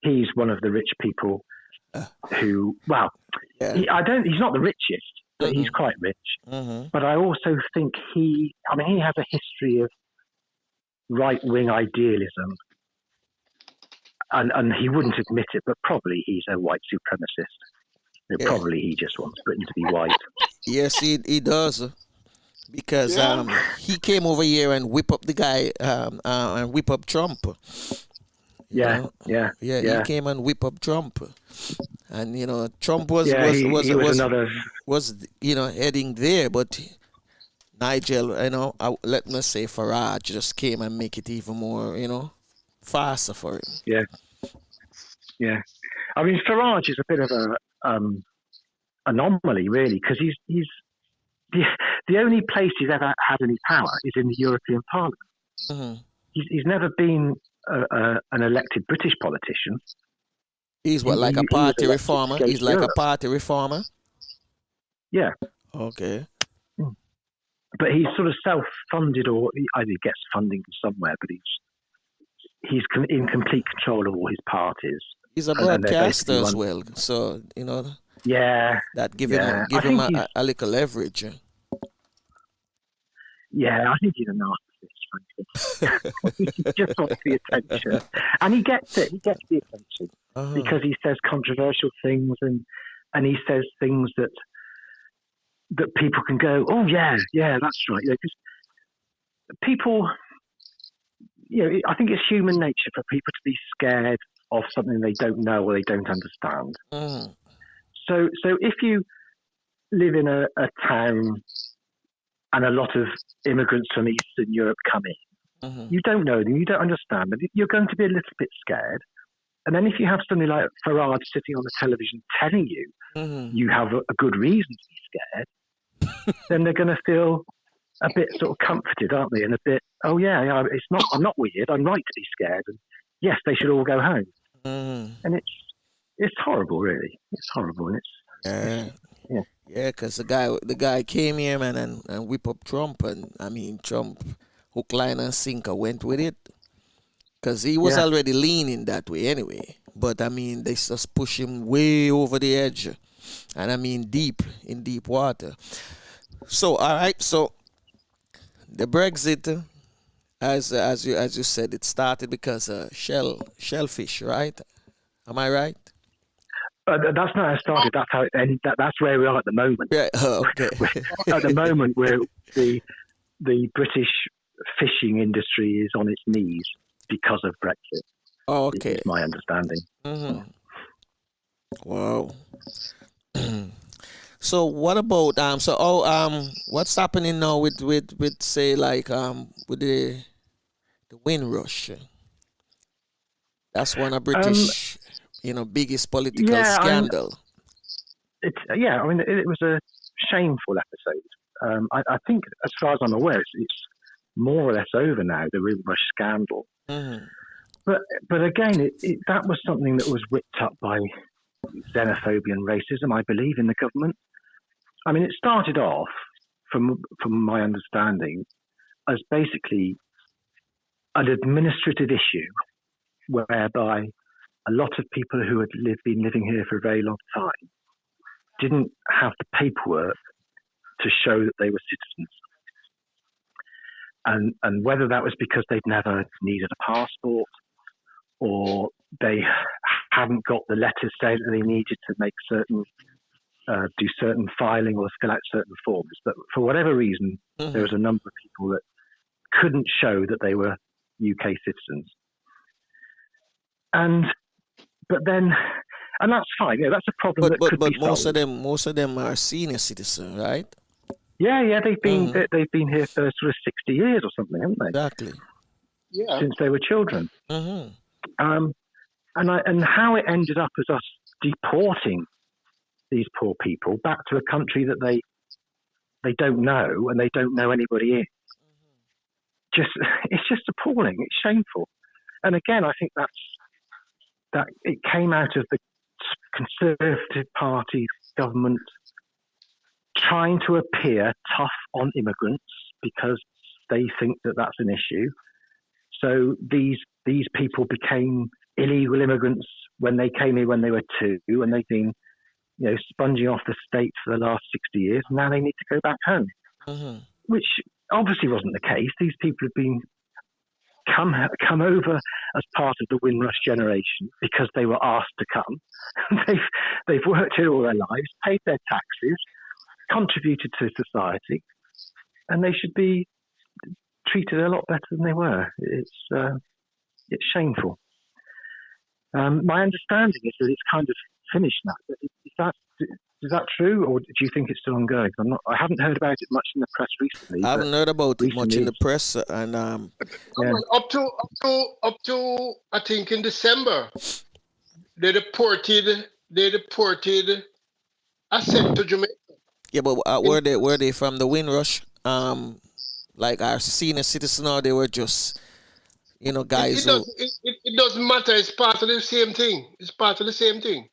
He's one of the rich people who, he's not the richest, but he's quite rich. Mm-hmm. But I also think he has a history of right-wing idealism. And he wouldn't admit it, but probably he's a white supremacist. Probably he just wants Britain to be white. Yes, he does. Because he came over here and whip up the guy and whip up Trump. He came and whip up Trump. And, Trump was heading there. But Nigel, let me say Farage just came and make it even more, faster for him. Yeah. I mean, Farage is a bit of a anomaly, really, because he's the only place he's ever had any power is in the European Parliament. Mm-hmm. He's never been an elected British politician. He's like a party reformer? He's like a party reformer? Yeah. Okay. But he's sort of self-funded, or either he gets funding from somewhere, but he's in complete control of all his parties. He's a broadcaster as well, so that give him a little leverage. Yeah, I think he's a narcissist, frankly. He just wants the attention, and he gets it. He gets the attention because he says controversial things, and he says things that people can go, oh yeah, that's right. Because people, I think it's human nature for people to be scared of something they don't know or they don't understand. Mm. So if you live in a town and a lot of immigrants from Eastern Europe come in, you don't know them, you don't understand them, you're going to be a little bit scared. And then if you have somebody like Farage sitting on the television telling you you have a good reason to be scared, then they're going to feel a bit sort of comforted, aren't they? And a bit, I'm not weird, I'm right to be scared. And yes, they should all go home. And it's horrible, really. It's horrible, and because the guy came here, man, and whip up Trump, and I mean Trump, hook, line, and sinker went with it, because he was already leaning that way anyway. But I mean, they just push him way over the edge, and I mean in deep water. So all right, so the Brexit, as you said, it started because shellfish, right? Am I right? That's not how it started. That's how it ended. That's where we are at the moment. Yeah. Okay. At the moment, where the British fishing industry is on its knees because of Brexit. Oh, okay. Is my understanding. Mm-hmm. Wow. So what about what's happening now with say like with the Windrush? That's one of British biggest political scandal. It was a shameful episode. I think, as far as I'm aware, more or less over now, the Rubric Scandal. Mm-hmm. But again, that was something that was whipped up by xenophobia and racism, I believe, in the government. I mean, it started off, from my understanding, as basically an administrative issue whereby a lot of people who had been living here for a very long time didn't have the paperwork to show that they were citizens. And whether that was because they'd never needed a passport, or they hadn't got the letters saying that they needed to make certain, do certain filing or fill out certain forms. But for whatever reason, there was a number of people that couldn't show that they were UK citizens. And that's fine. Yeah, that's a problem that could be solved. But most of them are senior citizens, right? Yeah, they've been here for sort of 60 years or something, haven't they? Exactly. Yeah. Since they were children. Mm-hmm. And how it ended up as us deporting these poor people back to a country that they don't know and they don't know anybody in. It's just appalling. It's shameful. And again, I think that it came out of the Conservative Party government trying to appear tough on immigrants because they think that that's an issue. So these people became illegal immigrants when they came here when they were 2, and they've been, sponging off the state for the last 60 years. Now they need to go back home, which obviously wasn't the case. These people have been come over as part of the Windrush generation because they were asked to come. They've worked here all their lives, paid their taxes, contributed to society, and they should be treated a lot better than they were. It's shameful. My understanding is that it's kind of finished now. Is that true, or do you think it's still ongoing? I haven't heard about it much in the press recently. I haven't heard about it much in the press, and up to I think in December, they deported Ascent to Jamaica. Yeah, but were they from the Windrush? Like our senior citizen, or they were just guys. It doesn't matter. It's part of the same thing.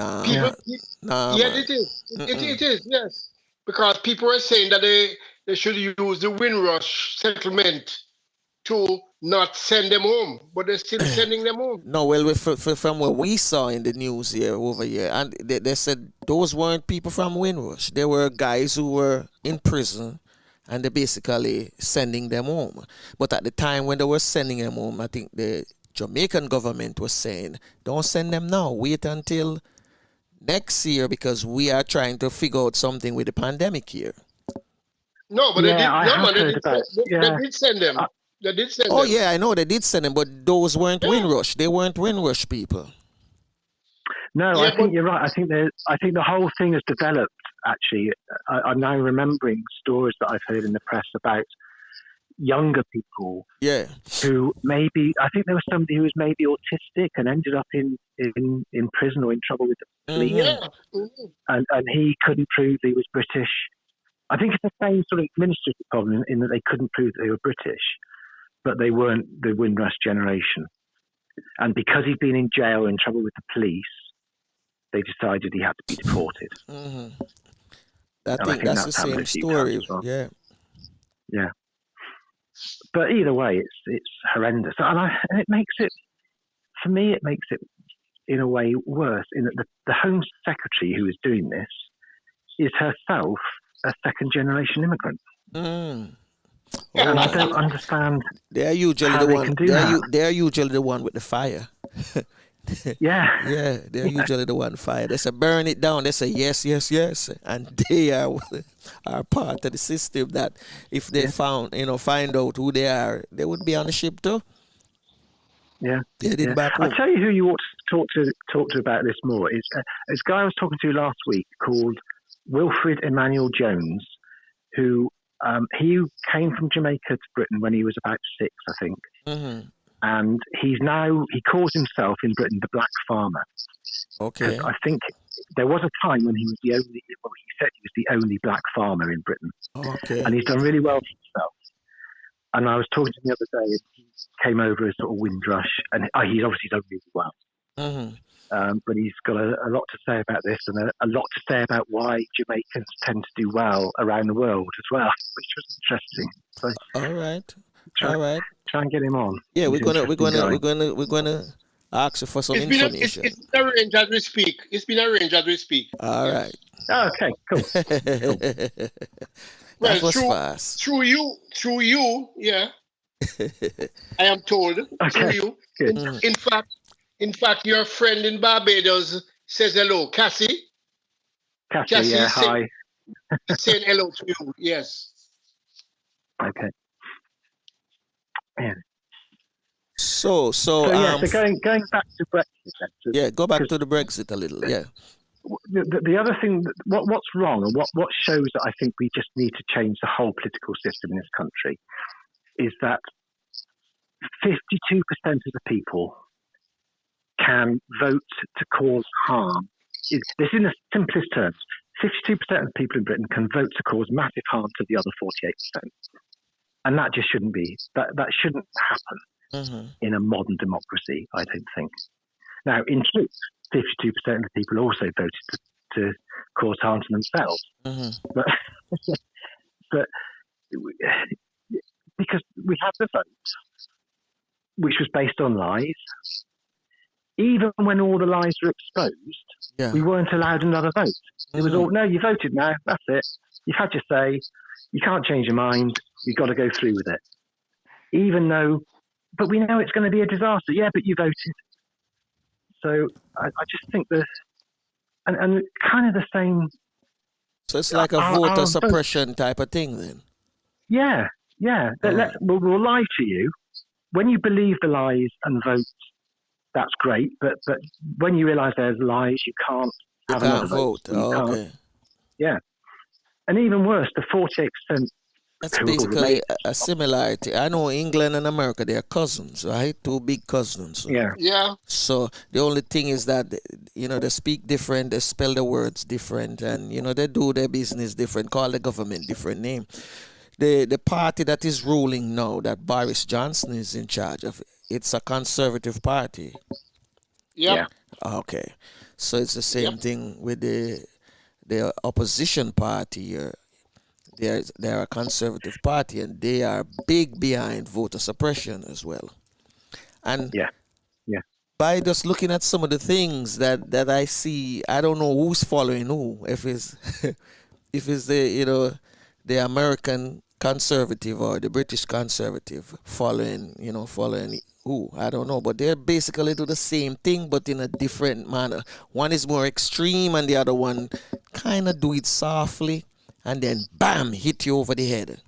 It is. It is, yes. Because people are saying that they should use the Windrush settlement to not send them home, but they're still sending them home. No, well, from what we saw in the news here over here, and they said those weren't people from Windrush. They were guys who were in prison, and they're basically sending them home. But at the time when they were sending them home, I think the Jamaican government was saying, don't send them now. Wait until next year because we are trying to figure out something with the pandemic here. No, but they did send them. They did send them. Oh, yeah, I know they did send them, but those weren't Windrush. They weren't Windrush people. No, I think you're right. I think the whole thing has developed, actually. I'm now remembering stories that I've heard in the press about younger people who maybe, I think there was somebody who was maybe autistic and ended up in prison or in trouble with the police. And he couldn't prove he was British. I think it's the same sort of administrative problem in that they couldn't prove that they were British, but they weren't the Windrush generation. And because he'd been in jail in trouble with the police, they decided he had to be deported. I think that's the same story. Well. Yeah. But either way, it's horrendous, and it makes it, for me, it makes it in a way worse. In that the Home Secretary who is doing this is herself a second-generation immigrant. And I don't understand. They're usually the one. They're usually the one with the fire. Yeah, they're usually the one fire. They say burn it down. They say yes, and they are part of the system that if they find out who they are, they would be on the ship too. Yeah, they did back home. I'll tell you who you ought to talk to about this more. Is this guy I was talking to last week called Wilfred Emmanuel Jones, who he came from Jamaica to Britain when he was about 6, I think. And he calls himself in Britain the Black Farmer. Okay. I think there was a time when he was he said he was the only black farmer in Britain. Okay. And he's done really well for himself. And I was talking to him the other day, and he came over as sort of Windrush, and he's obviously done really well. But he's got a lot to say about this, and a lot to say about why Jamaicans tend to do well around the world as well, which was interesting. So All right. try and get him on. Yeah, He's we're an gonna ask you for some It's information. been arranged as we speak. It's been arranged as we speak. All right. Oh, okay, cool. Well, That was fast. through you, yeah. I am told through you. Good. In fact, your friend in Barbados says hello, Cassie. Cassie, yeah, hi. Saying hello to you. Yes. Okay. Yeah. So going back to Brexit. Then, yeah, go back to the Brexit a little. Yeah. The other thing, what's wrong, and what shows that I think we just need to change the whole political system in this country, is that 52% of the people can vote to cause harm. This in the simplest terms. 52% of the people in Britain can vote to cause massive harm to the other 48%. And that just shouldn't be. That shouldn't happen in a modern democracy, I don't think. Now, in truth, 52% of the people also voted to cause harm to themselves. But because we had the vote, which was based on lies, even when all the lies were exposed, we weren't allowed another vote. It was all, no, you voted now, that's it. You've had your say, you can't change your mind, you've got to go through with it. Even though, but we know it's going to be a disaster. Yeah, but you voted. So I just think that, and kind of the same. So it's like a voter suppression type of thing then? Yeah. We'll lie to you. When you believe the lies and vote, that's great. But when you realise there's lies, you can't have another vote. Okay. Yeah. And even worse, the 48%. That's basically a similarity. I know England and America, they are cousins, right? Two big cousins. Yeah. So the only thing is that, they speak different, they spell the words different, and, they do their business different, call the government different name. The party that is ruling now, that Boris Johnson is in charge of, it's a conservative party. Yeah. Okay. So it's the same thing with the opposition party here. They're a conservative party, and they are big behind voter suppression as well. And by just looking at some of the things that I see, I don't know who's following who. If it's the American conservative or the British conservative following who, I don't know. But they basically do the same thing, but in a different manner. One is more extreme, and the other one kind of do it softly. And then, bam, hit you over the head.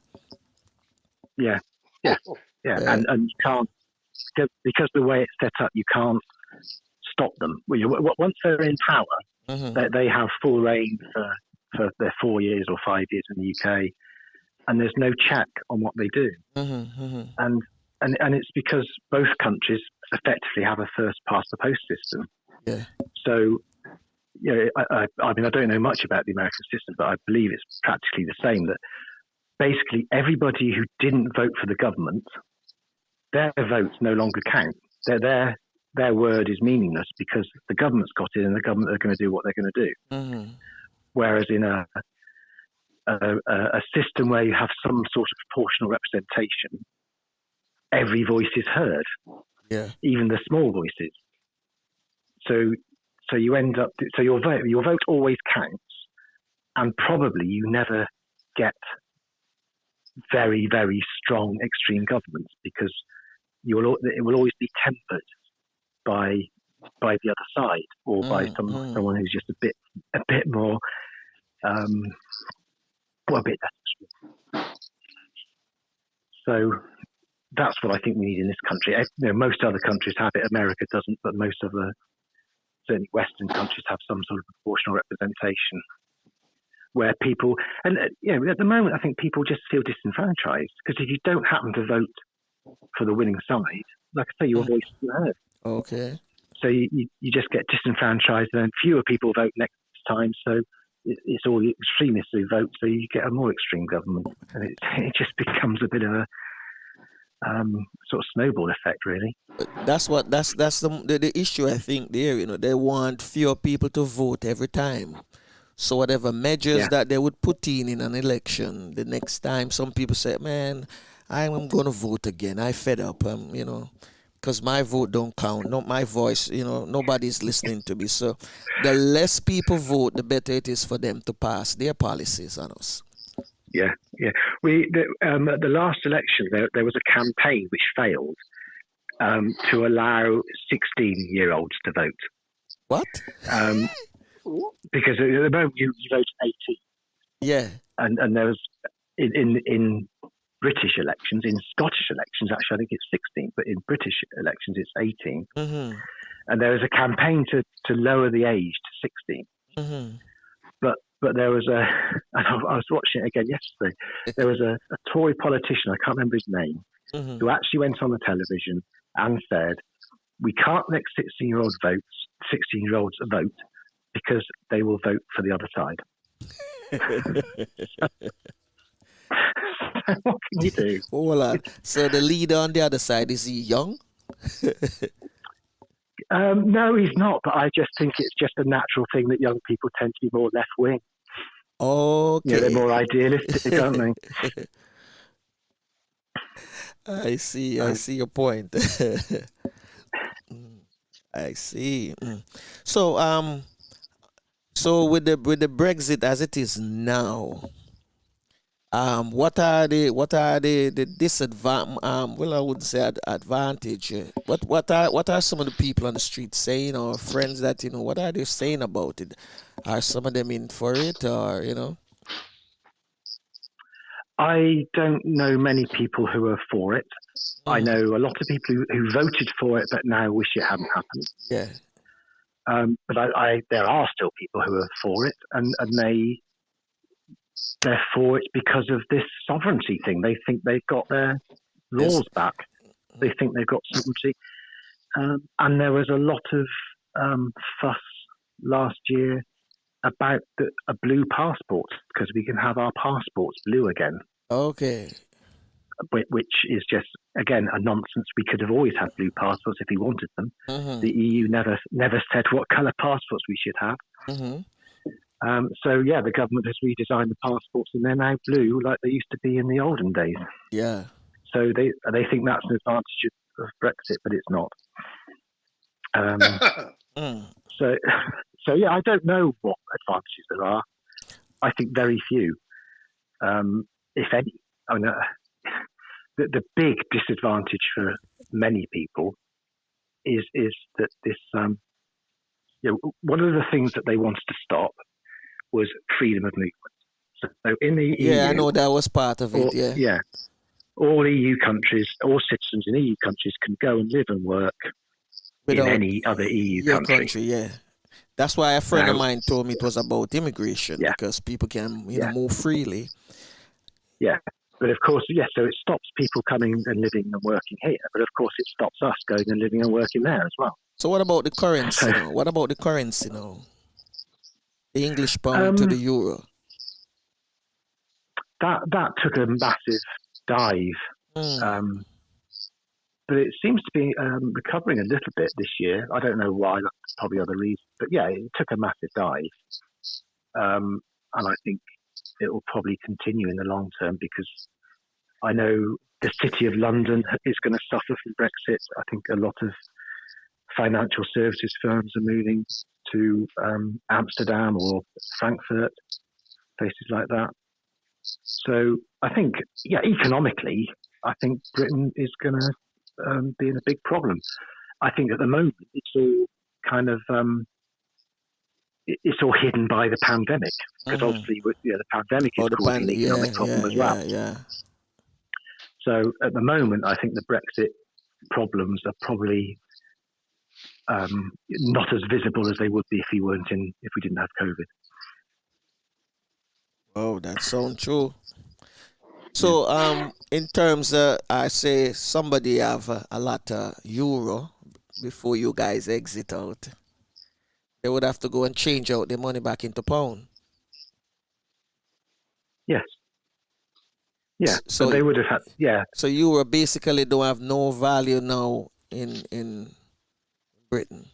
Yeah. And you can't, because the way it's set up, you can't stop them. Once they're in power, they have full reign for their 4 years or 5 years in the UK, and there's no check on what they do. And it's because both countries effectively have a first past the post system. Yeah. So, I don't know much about the American system, but I believe it's practically the same, that basically everybody who didn't vote for the government, their votes no longer count. Their word is meaningless because the government's got in, and the government are going to do what they're going to do. Whereas in a system where you have some sort of proportional representation, every voice is heard, even the small voices. So you end up. So your vote always counts, and probably you never get very, very strong extreme governments because it will always be tempered by the other side or by someone who's just a bit more a bit less. So that's what I think we need in this country. Most other countries have it. America doesn't, but most of the certainly Western countries have some sort of proportional representation where people, and at the moment I think people just feel disenfranchised because if you don't happen to vote for the winning side, like I say, your voice is heard. Okay. So you just get disenfranchised, and then fewer people vote next time. So it's all the extremists who vote, so you get a more extreme government, and it just becomes a bit of sort of snowball effect, really. That's the issue, I think, there. You know, they want fewer people to vote every time. So whatever measures that they would put in an election, the next time some people say, man, I'm going to vote again. I fed up, you know, because my vote don't count. Not my voice, you know, nobody's listening to me. So the less people vote, the better it is for them to pass their policies on us. Yeah. At the last election, there was a campaign which failed to allow 16-year-olds to vote. What? Because at the moment you vote 18. Yeah. And there was in British elections, in Scottish elections, actually I think it's 16, but in British elections it's 18. Mm-hmm. And there was a campaign to lower the age to 16. Mm-hmm. But there was and I was watching it again yesterday. There was a Tory politician, I can't remember his name, Mm-hmm. who actually went on the television and said, we can't let 16-year-olds vote because they will vote for the other side. What can you do? Hola. So the leader on the other side, is he young? No, he's not, but I just think it's just a natural thing that young people tend to be more left-wing. Okay. Yeah, they're more idealistic, aren't they? I see your point. I see. So with the Brexit as it is now, what are the disadvantage? Well, I wouldn't say advantage. What are some of the people on the street saying, or friends that, you know, what are they saying about it? Are some of them in for it, or, you know? I don't know many people who are for it. I know a lot of people who voted for it, but now wish it hadn't happened. Yeah. But there are still people who are for it, and they're for it because of this sovereignty thing. They think they've got their laws back. They think they've got sovereignty. And there was a lot of fuss last year about a blue passport, because we can have our passports blue again. Okay. Which is just, again, a nonsense. We could have always had blue passports if we wanted them. Mm-hmm. The EU never said what colour passports we should have. Mm-hmm. So the government has redesigned the passports, and they're now blue like they used to be in the olden days. Yeah. So they think that's an advantage of Brexit, but it's not. So I don't know what advantages there are. I think very few, if any. I mean, the big disadvantage for many people is that this. One of the things that they wanted to stop was freedom of movement. So in the EU, I know that was part of it. All EU countries, all citizens in EU countries can go and live and work without in any other EU country. Yeah. That's why a friend of mine told me it was about immigration, because people can move freely. Yeah. But of course, so it stops people coming and living and working here. But of course, it stops us going and living and working there as well. So what about the currency now? What about the currency now? The English pound to the euro? That took a massive dive. But it seems to be recovering a little bit this year. I don't know why, that's probably other reasons. But it took a massive dive. And I think it will probably continue in the long term, because I know the City of London is going to suffer from Brexit. I think a lot of financial services firms are moving to Amsterdam or Frankfurt, places like that. So I think, economically, I think Britain is going to be in a big problem. I think at the moment it's all kind of it's all hidden by the pandemic, because obviously the pandemic is causing an economic problem as well. Yeah. So at the moment, I think the Brexit problems are probably not as visible as they would be if we didn't have COVID. Oh, that sounds true. So, in terms of, I say somebody have a lot of euro before you guys exit out, they would have to go and change out the money back into pound. Yes. Yeah, So so they would have had, yeah. So Europe basically don't have no value now in Britain.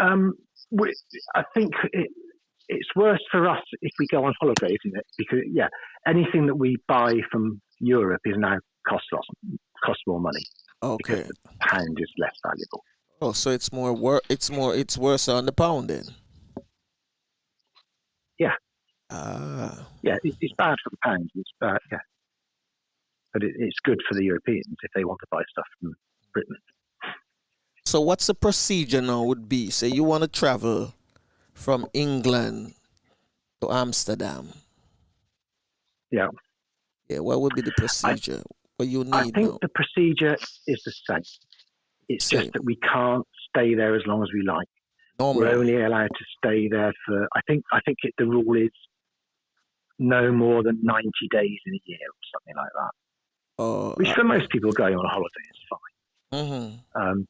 I think it's worse for us if we go on holiday, isn't it? Because anything that we buy from Europe is now cost more money because Okay. the pound is less valuable. Oh, so it's it's worse on the pound then. Yeah. Yeah, it's bad for the pound. It's bad, but it's good for the Europeans if they want to buy stuff from Britain. So what's the procedure now would be? Say you want to travel from England to Amsterdam. Yeah. Yeah, what would be the procedure? What you need I think now? the procedure is the same. It's Same. just that we can't stay there as long as we like. Normal. We're only allowed to stay there for, the rule is no more than 90 days in a year or something like that. Which for most people going on a holiday is fine. Mm-hmm.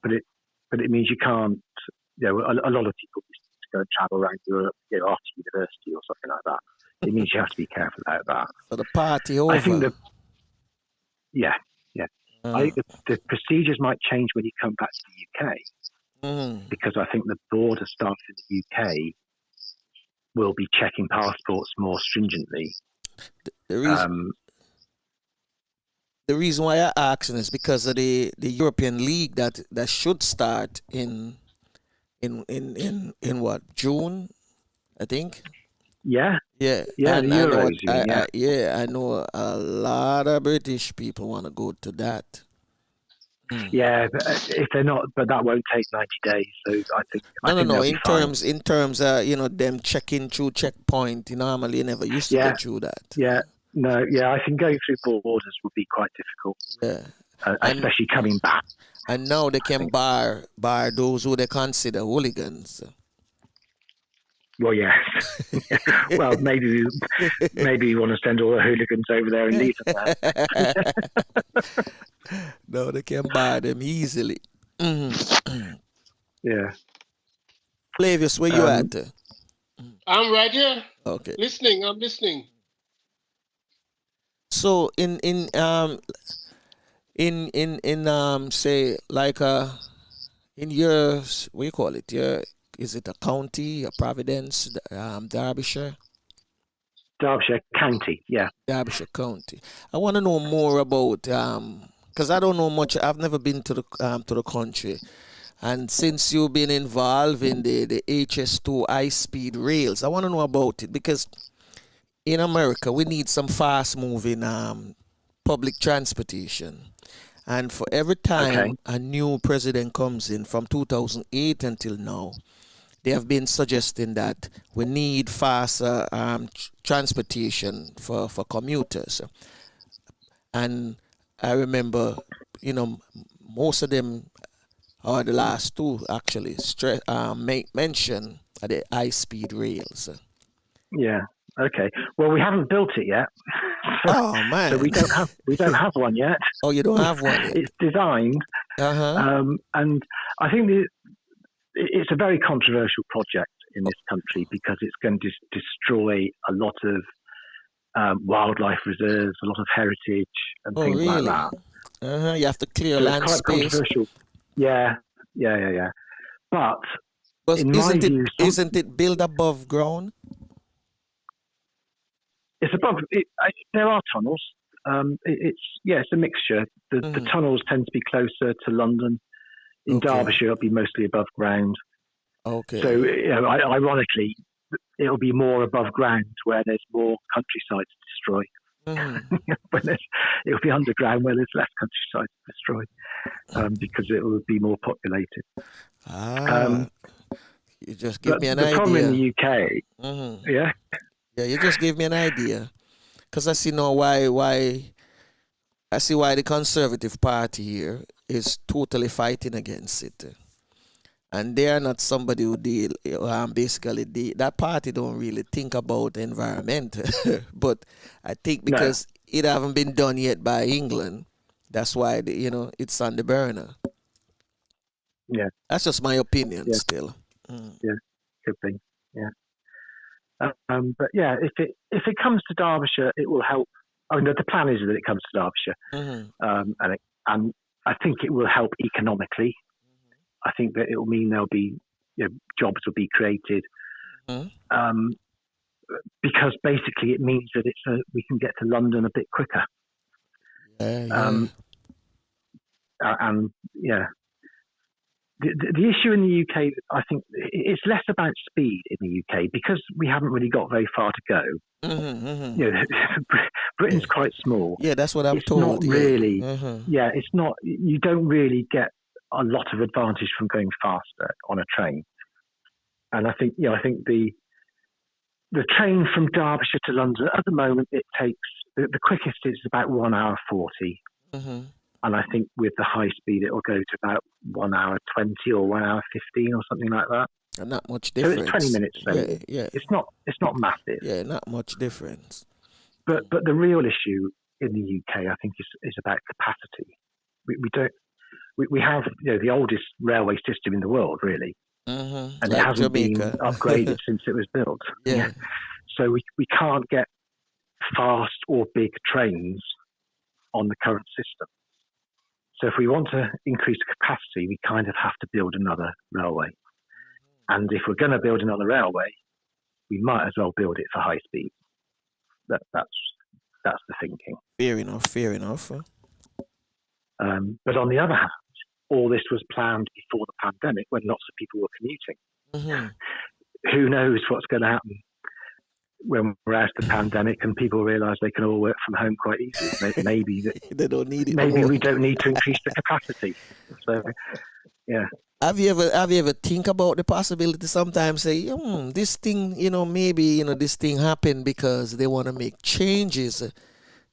But it means you can't, a lot of people used to go and travel around Europe, after university or something like that. It means you have to be careful about that. So the party over. I think the procedures might change when you come back to the UK. Mm-hmm. Because I think the border staff in the UK will be checking passports more stringently. The reason why I asking is because of the European League that should start in what, June, I think. Yeah. Yeah. Yeah, the Euros. I know a lot of British people want to go to that. Yeah, but if they're not, but that won't take 90 days. So I think no. In terms, them checking through checkpoint. Normally, you never used to go through that. Yeah, no, yeah. I think going through borders would be quite difficult. Yeah, especially coming back. And now they can bar those who they consider hooligans. Well, yeah. Well, maybe you want to send all the hooligans over there and leave them there. No, they can bar them easily. Mm-hmm. Yeah. Flavius, where you at? I'm right here. Okay. I'm listening. So in say like in your, what you call it? Is it a county, a Providence, Derbyshire? Derbyshire County, yeah. Derbyshire County. I want to know more about because I don't know much. I've never been to the country, and since you've been involved in the HS2 High-Speed Rails, I want to know about it because in America we need some fast-moving public transportation, and for every time a new president comes in from 2008 until now, they have been suggesting that we need faster transportation for commuters. And I remember, most of them, or the last two actually, make mention of the high-speed rails. Yeah. Okay. Well, we haven't built it yet. Oh man! So we don't have one yet. Oh, you don't have one yet? It's designed, and I think it's a very controversial project in this country because it's going to destroy a lot of wildlife reserves, a lot of heritage, and things like that. You have to clear so land it's quite space. Controversial. Yeah. But in my view, isn't it built above ground? It's above. There are tunnels. It's a mixture. The tunnels tend to be closer to London. In Derbyshire, it'll be mostly above ground. Okay. So, ironically, it'll be more above ground where there's more countryside to destroy. It'll be underground where there's less countryside to destroy, because it will be more populated. You just give me an idea. The problem in the UK, yeah, you just gave me an idea, because I see now why the Conservative Party here is totally fighting against it, and they are not somebody who deal. That party don't really think about the environment, but I think because it haven't been done yet by England, that's why it's on the burner. Yeah, that's just my opinion. Still, yeah, good thing. Yeah, But yeah, if it comes to Derbyshire, it will help. I mean, the plan is that it comes to Derbyshire, and I think it will help economically. I think that it will mean there'll be jobs will be created, because basically it means that we can get to London a bit quicker. And yeah. The issue in the UK, I think, it's less about speed in the UK because we haven't really got very far to go. Britain's quite small. Yeah, that's what I'm it's told. Not really. It's not. You don't really get a lot of advantage from going faster on a train. And I think, the train from Derbyshire to London at the moment, it takes the quickest is about 1 hour 40. And I think with the high speed, it will go to about 1 hour 20 or 1 hour 15 or something like that. And not much difference. So it's 20 minutes. Yeah. It's not massive. Yeah, not much difference. But the real issue in the UK, I think, is about capacity. We have the oldest railway system in the world, really, and like it hasn't been upgraded since it was built. Yeah. So we can't get fast or big trains on the current system. So if we want to increase capacity, we kind of have to build another railway. And if we're going to build another railway, we might as well build it for high speed. That's the thinking. Fair enough. But on the other hand, all this was planned before the pandemic when lots of people were commuting. Who knows what's going to happen when we're out of the pandemic and people realise they can all work from home quite easily. Maybe they don't need it. Maybe we don't need to increase the capacity. So, yeah. Have you ever think about the possibility sometimes say, this thing, maybe, this thing happened because they want to make changes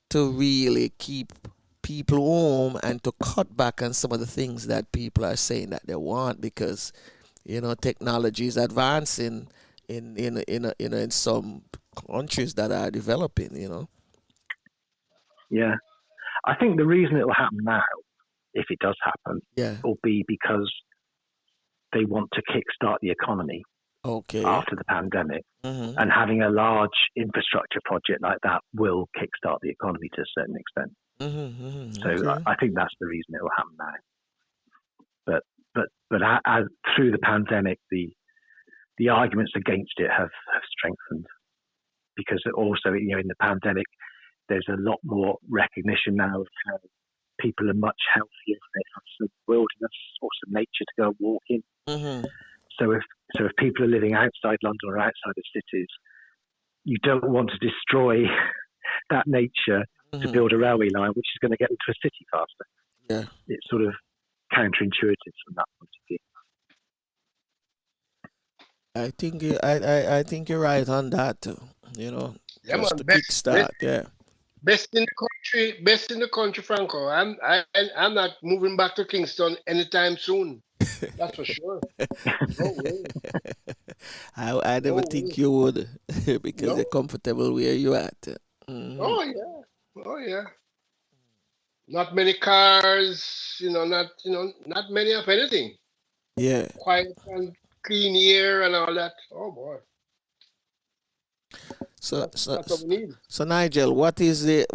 to really keep people home and to cut back on some of the things that people are saying that they want because, technology is advancing in some countries that are developing, Yeah. I think the reason it will happen now, if it does happen, will be because they want to kickstart the economy after the pandemic. And having a large infrastructure project like that will kickstart the economy to a certain extent. So I think that's the reason it will happen now. But as through the pandemic, the arguments against it have strengthened because also, in the pandemic, there's a lot more recognition now of how people are much healthier. They have some wilderness or some nature to go walk in. So if people are living outside London or outside of cities, you don't want to destroy that nature to build a railway line, which is going to get into a city faster. Yeah, it's sort of counterintuitive from that point of view. I think you're right on that. Just to kickstart. Best in the country, Franco. I'm not moving back to Kingston anytime soon. That's for sure. No way. I never think you would because you're comfortable where you're at. Oh yeah. Not many cars, not many of anything. Yeah. Quiet and clean air and all that. Oh boy. That's what we need. So Nigel, what's the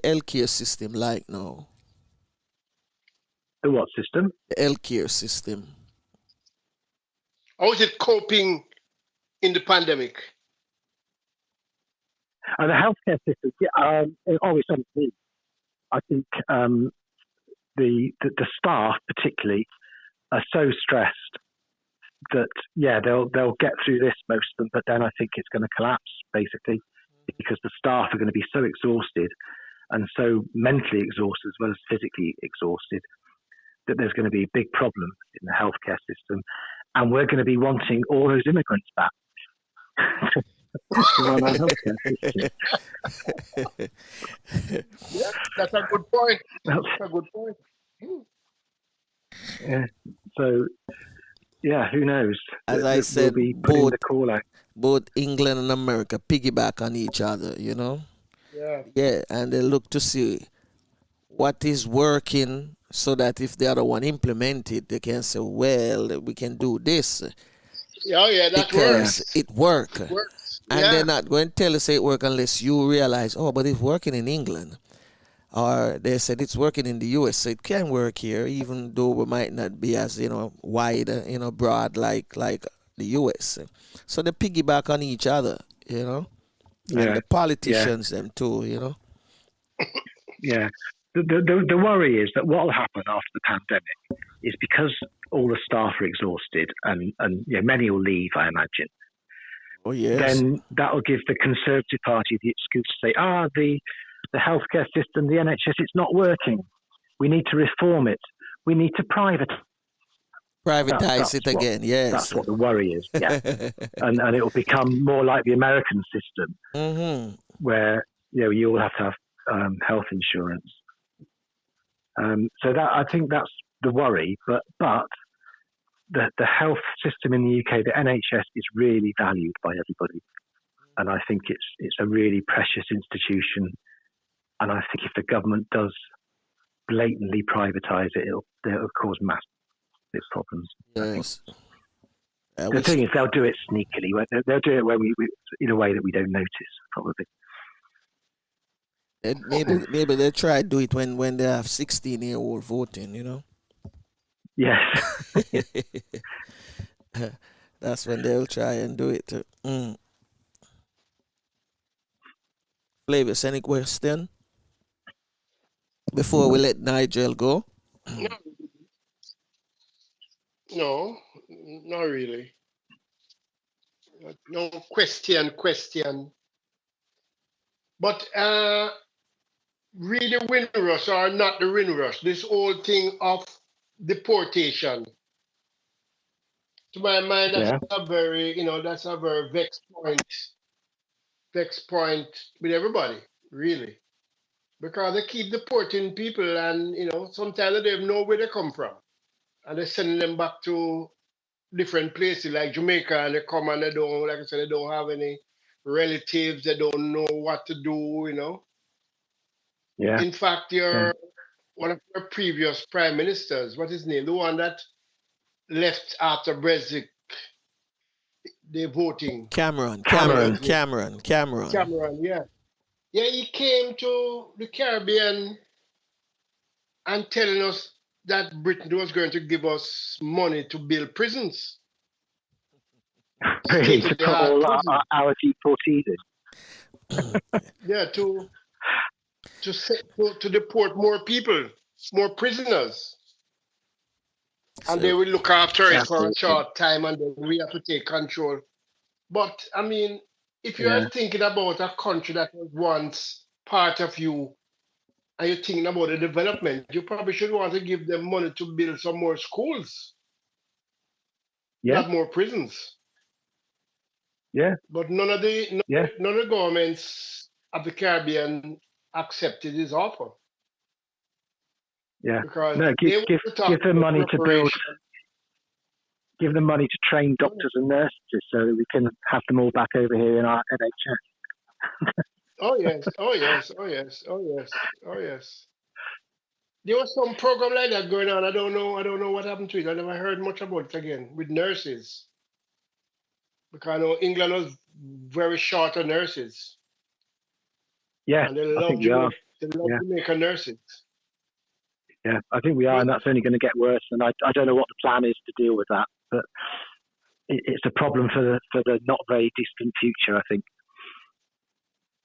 healthcare system like now? The what system? The healthcare system. How is it coping in the pandemic? The healthcare system, it's unclean. I think the staff particularly are so stressed that they'll get through this, most of them, but then I think it's going to collapse basically because the staff are going to be so exhausted and so mentally exhausted as well as physically exhausted that there's going to be a big problem in the healthcare system, and we're going to be wanting all those immigrants back. Yeah, that's a good point. That's a good point. Yeah. So, who knows? As I said, we'll be putting the call out. Both England and America piggyback on each other, Yeah, and they look to see what is working so that if the other one implement it, they can say, well, we can do this. Yeah, that because works. it work. It works. And Yeah. they're not going to tell you say it work unless you realize, oh, but it's working in England. Or they said it's working in the US, so it can work here, even though we might not be as, wide, broad like the US. So they piggyback on each other, and Yeah, the politicians them too, yeah. The worry is that what will happen after the pandemic is because all the staff are exhausted and many will leave, I imagine. Oh yes. Then that will give the Conservative Party the excuse to say, the healthcare system, the NHS, it's not working. We need to reform it. We need to privatize it again. Yes. That's what the worry is. Yeah, and it will become more like the American system, where you all have to have health insurance. So that I think that's the worry. But the health system in the UK, the NHS, is really valued by everybody, and I think it's a really precious institution. And I think if the government does blatantly privatise it, it'll cause massive problems. Yes. The thing is, they'll do it sneakily. They'll do it when we in a way that we don't notice, probably. Maybe they'll try to do it when they have 16-year-old voting, Yes. That's when they'll try and do it. Flavius, any question? Before we let Nigel go? No, not really. No question. But really Windrush or not the Windrush, this whole thing of deportation. To my mind, that's a very, that's a very vexed point with everybody, really. Because they keep deporting people and, sometimes they don't know where they come from. And they're sending them back to different places like Jamaica, and they come and they don't, like I said, they don't have any relatives, they don't know what to do, Yeah. In fact, one of your previous prime ministers, what is his name? The one that left after Brexit, the voting. Cameron, yeah. Yeah, he came to the Caribbean and telling us that Britain was going to give us money to build prisons. Really, to put all our deportees in. Yeah, to deport more people, more prisoners. And they will look after it for a short time and then we have to take control. But, I mean, if you are thinking about a country that was once part of you and you're thinking about the development, you probably should want to give them money to build some more schools, not more prisons. Yeah. But none of the governments of the Caribbean accepted his offer. Yeah. Because give them money to build. Give them money to train doctors and nurses so that we can have them all back over here in our NHS. Oh yes. There was some program like that going on. I don't know what happened to it. I never heard much about it again with nurses. Because I know England was very short on nurses. Yeah, and they love Jamaica nurses. Yeah, I think we are, and that's only going to get worse. And I don't know what the plan is to deal with that, but it's a problem for the not very distant future, I think.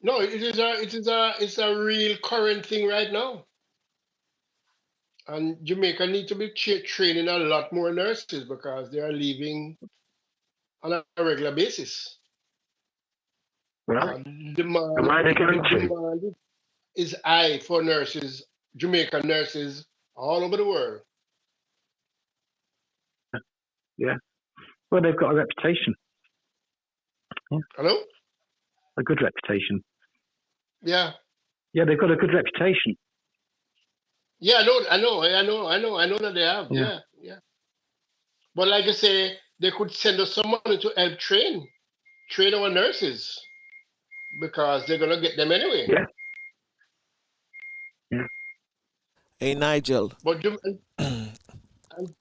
No, it's a real current thing right now. And Jamaica need to be training a lot more nurses because they are leaving on a regular basis. Right. Demand is high for nurses, Jamaican nurses all over the world. Yeah. Well, they've got a reputation. Yeah. Hello? A good reputation. Yeah. Yeah, they've got a good reputation. Yeah, I know that they have. Yeah. But like I say, they could send us some money to help train our nurses because they're gonna get them anyway. Yeah. Yeah. Hey Nigel. But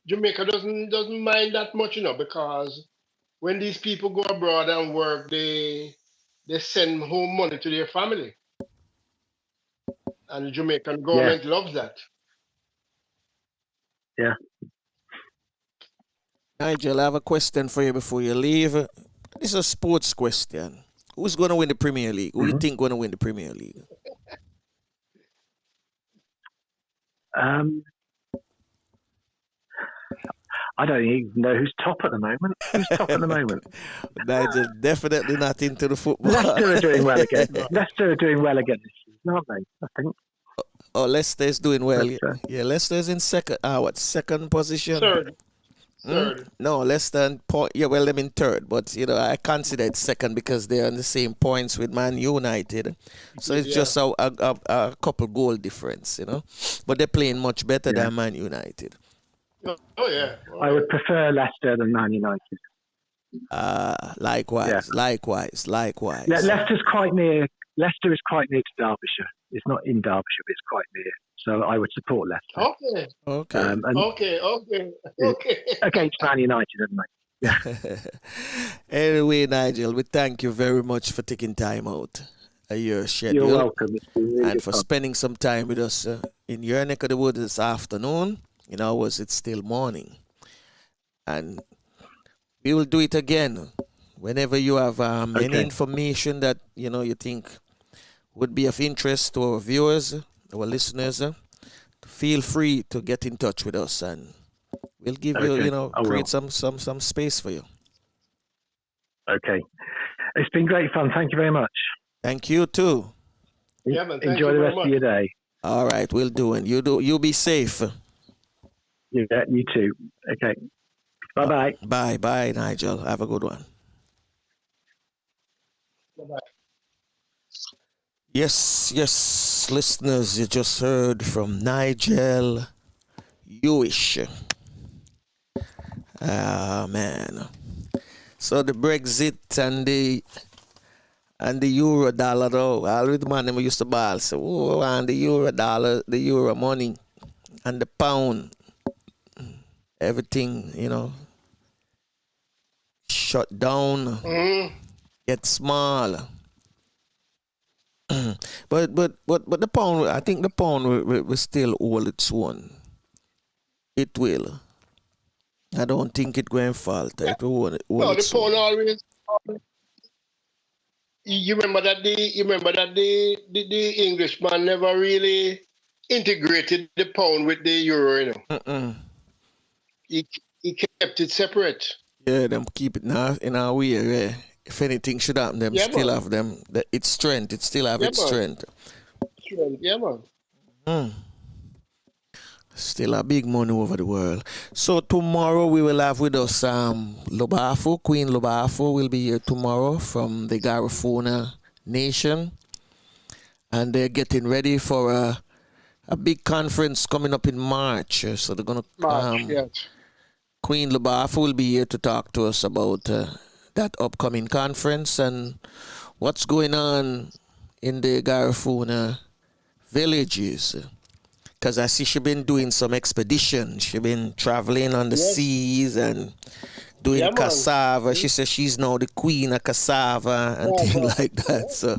Jamaica doesn't mind that much, because when these people go abroad and work, they send home money to their family. And the Jamaican government loves that. Yeah. Nigel, I have a question for you before you leave. This is a sports question. Who's going to win the Premier League? Who do you think going to win the Premier League? I don't even know who's top at the moment. Who's top at the moment? Nigel, definitely not into the football. Leicester are doing well again. Leicester are doing well again this season, aren't they? I think. Oh, Leicester is doing well. Leicester. Yeah, Leicester is in second. Second position? Third. Third. No, Leicester yeah, well, they're in third, but I consider it second because they're on the same points with Man United. So it's just a couple goal difference, But they're playing much better than Man United. Oh yeah. I would prefer Leicester than Man United. Likewise. Leicester's quite near. Leicester is quite near to Derbyshire. It's not in Derbyshire, but it's quite near. So I would support Leicester. Okay. Okay. Against Man United, anyway. Yeah. Anyway, Nigel, we thank you very much for taking time out of your schedule. You're welcome. It's been really and for fun. spending some time with us in your neck of the woods this afternoon. It's still morning. And we will do it again whenever you have any information that, you think would be of interest to our viewers, our listeners. Feel free to get in touch with us and we'll give you, create some space for you. Okay. It's been great fun. Thank you very much. Thank you too. Yeah, man, Enjoy the rest of your day. All right, we'll do. And you be safe. Yeah, you too. Okay. Bye-bye. Bye, Nigel. Have a good one. Bye-bye. Yes, listeners, you just heard from Nigel Huish. Man. So the Brexit and the euro dollar, though, all with the man we used to ball. So, and the euro dollar, the euro money, and the pound, everything, shut down, get small. But the pound, I think the pound will still hold its own. It will. I don't think it going to falter. It will hold the pound always. You remember that the Englishman never really integrated the pound with the euro, He kept it separate. Yeah, them keep it now in our way. Yeah. If anything should happen, them still have them. Its strength. It still have its strength. Yeah, man. Still a big money over the world. So tomorrow we will have with us Lobafo. Queen Lobafo will be here tomorrow from the Garifuna Nation. And they're getting ready for a big conference coming up in March. So they're going to Queen Lobafo will be here to talk to us about that upcoming conference and what's going on in the Garifuna villages. Because I see she's been doing some expeditions. She's been traveling on the seas and doing cassava. She says she's now the queen of cassava and things like that. So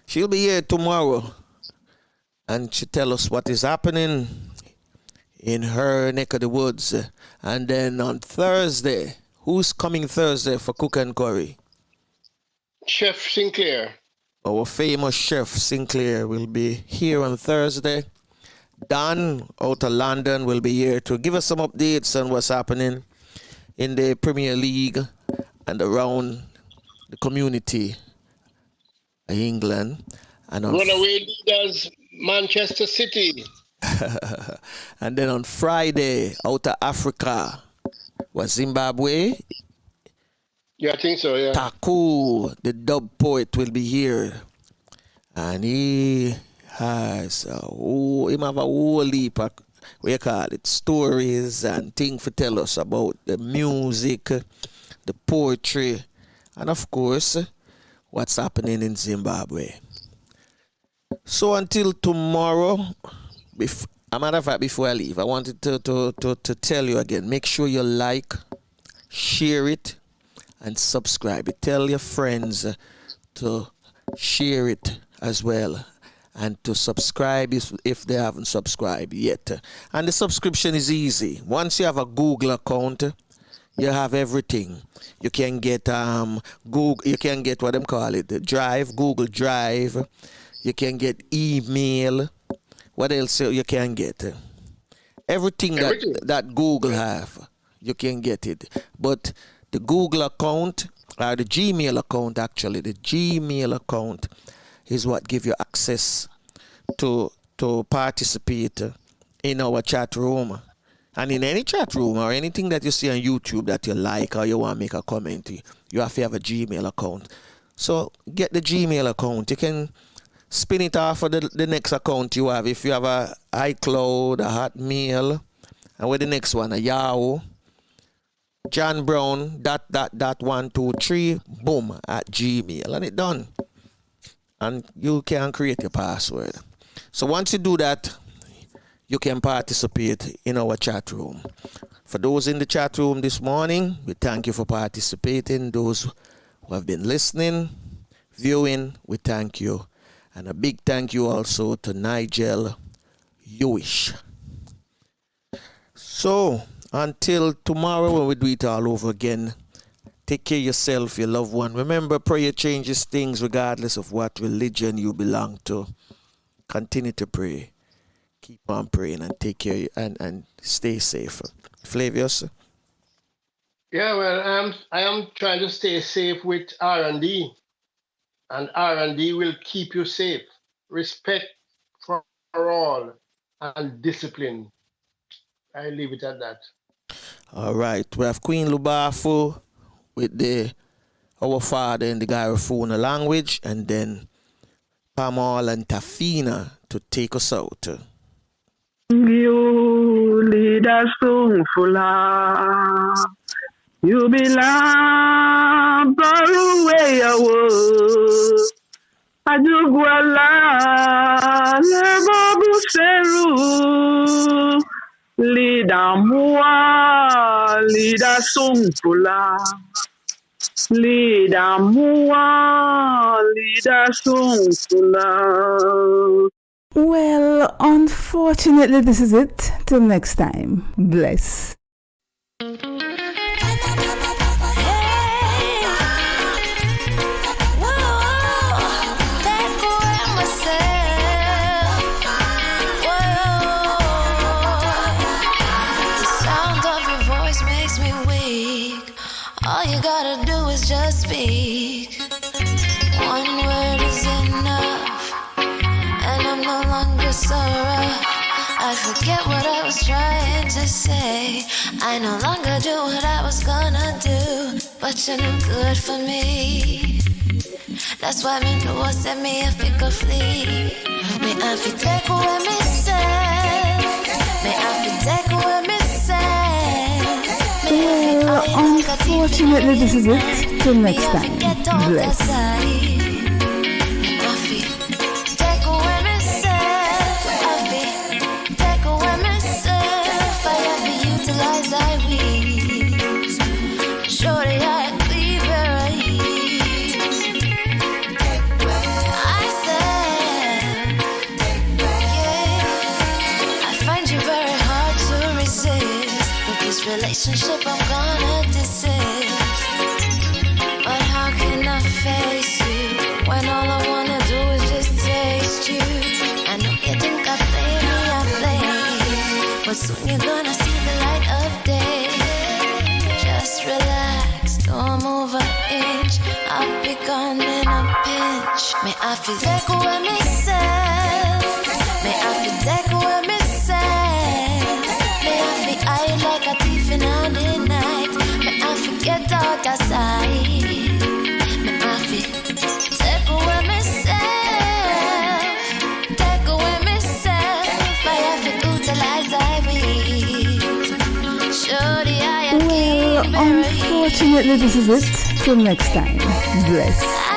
she'll be here tomorrow and she'll tell us what is happening in her neck of the woods. And then on Thursday, who's coming Thursday for Cook and Curry? Chef Sinclair. Our famous chef Sinclair will be here on Thursday. Don out of London will be here to give us some updates on what's happening in the Premier League and around the community of England. And on Runaway leaders, Manchester City. And then on Friday, out of Africa, was Zimbabwe. Yeah, I think so, yeah. Taku, the dub poet, will be here. And he has him have a whole heap of, stories and things to tell us about the music, the poetry, and of course, what's happening in Zimbabwe. So until tomorrow, a matter of fact, before I leave, I wanted to tell you again, make sure you like, share it, and subscribe it. Tell your friends to share it as well, and to subscribe if they haven't subscribed yet. And the subscription is easy. Once you have a Google account, you have everything. You can get Google. You can get what them call it, the Drive, Google Drive. You can get email. What else you can get? Everything that Google have, you can get it. But the Google account, or the Gmail account, actually, the Gmail account is what give you access to participate in our chat room. And in any chat room or anything that you see on YouTube that you like or you want to make a comment, you have to have a Gmail account. So get the Gmail account. You can spin it off for the next account you have. If you have a iCloud, a Hotmail, and with the next one, a Yahoo, John Brown, .123, boom, at Gmail. And it done. And you can create your password. So once you do that, you can participate in our chat room. For those in the chat room this morning, we thank you for participating. Those who have been listening, viewing, we thank you. And a big thank you also to Nigel Huish. So, until tomorrow when we do it all over again, take care of yourself, your loved one. Remember, prayer changes things regardless of what religion you belong to. Continue to pray. Keep on praying and take care and stay safe. Flavius? Yeah, well, I am trying to stay safe with R&D. And R&D will keep you safe. Respect for all and discipline. I leave it at that. All right. We have Queen Lubafu with Our Father in the Garifuna language, and then Pamal and Tafina to take us out. You lead us to Fula. You belong far away away. Ajugwala Lebabu Seru. Lida Mua, Lida Sungfula. Lida Mua, Lida Sungfula. Well, unfortunately, this is it. Till next time. Bless. All you gotta do is just speak. One word is enough, and I'm no longer so rough. I forget what I was trying to say. I no longer do what I was gonna do, but you're no good for me. That's why me know what set me a fickle flee. Me I fi take away me say. Me I fi take away me say. Well, unfortunately, this is it. Till next time. Bless. Relationship I'm gonna desist, but how can I face you when all I wanna do is just taste you? I know you think I play but soon you're gonna see the light of day. Just relax, don't move an inch. I'll be gone in a pinch. May I feel take away myself. May I feel take away myself. May I feel I like a thief in the night. May I forget out of sight. May I feel take away myself. Take away myself. May I feel utilize I will. Surely I am Well, unfortunately, this is it. Till next time. Bless.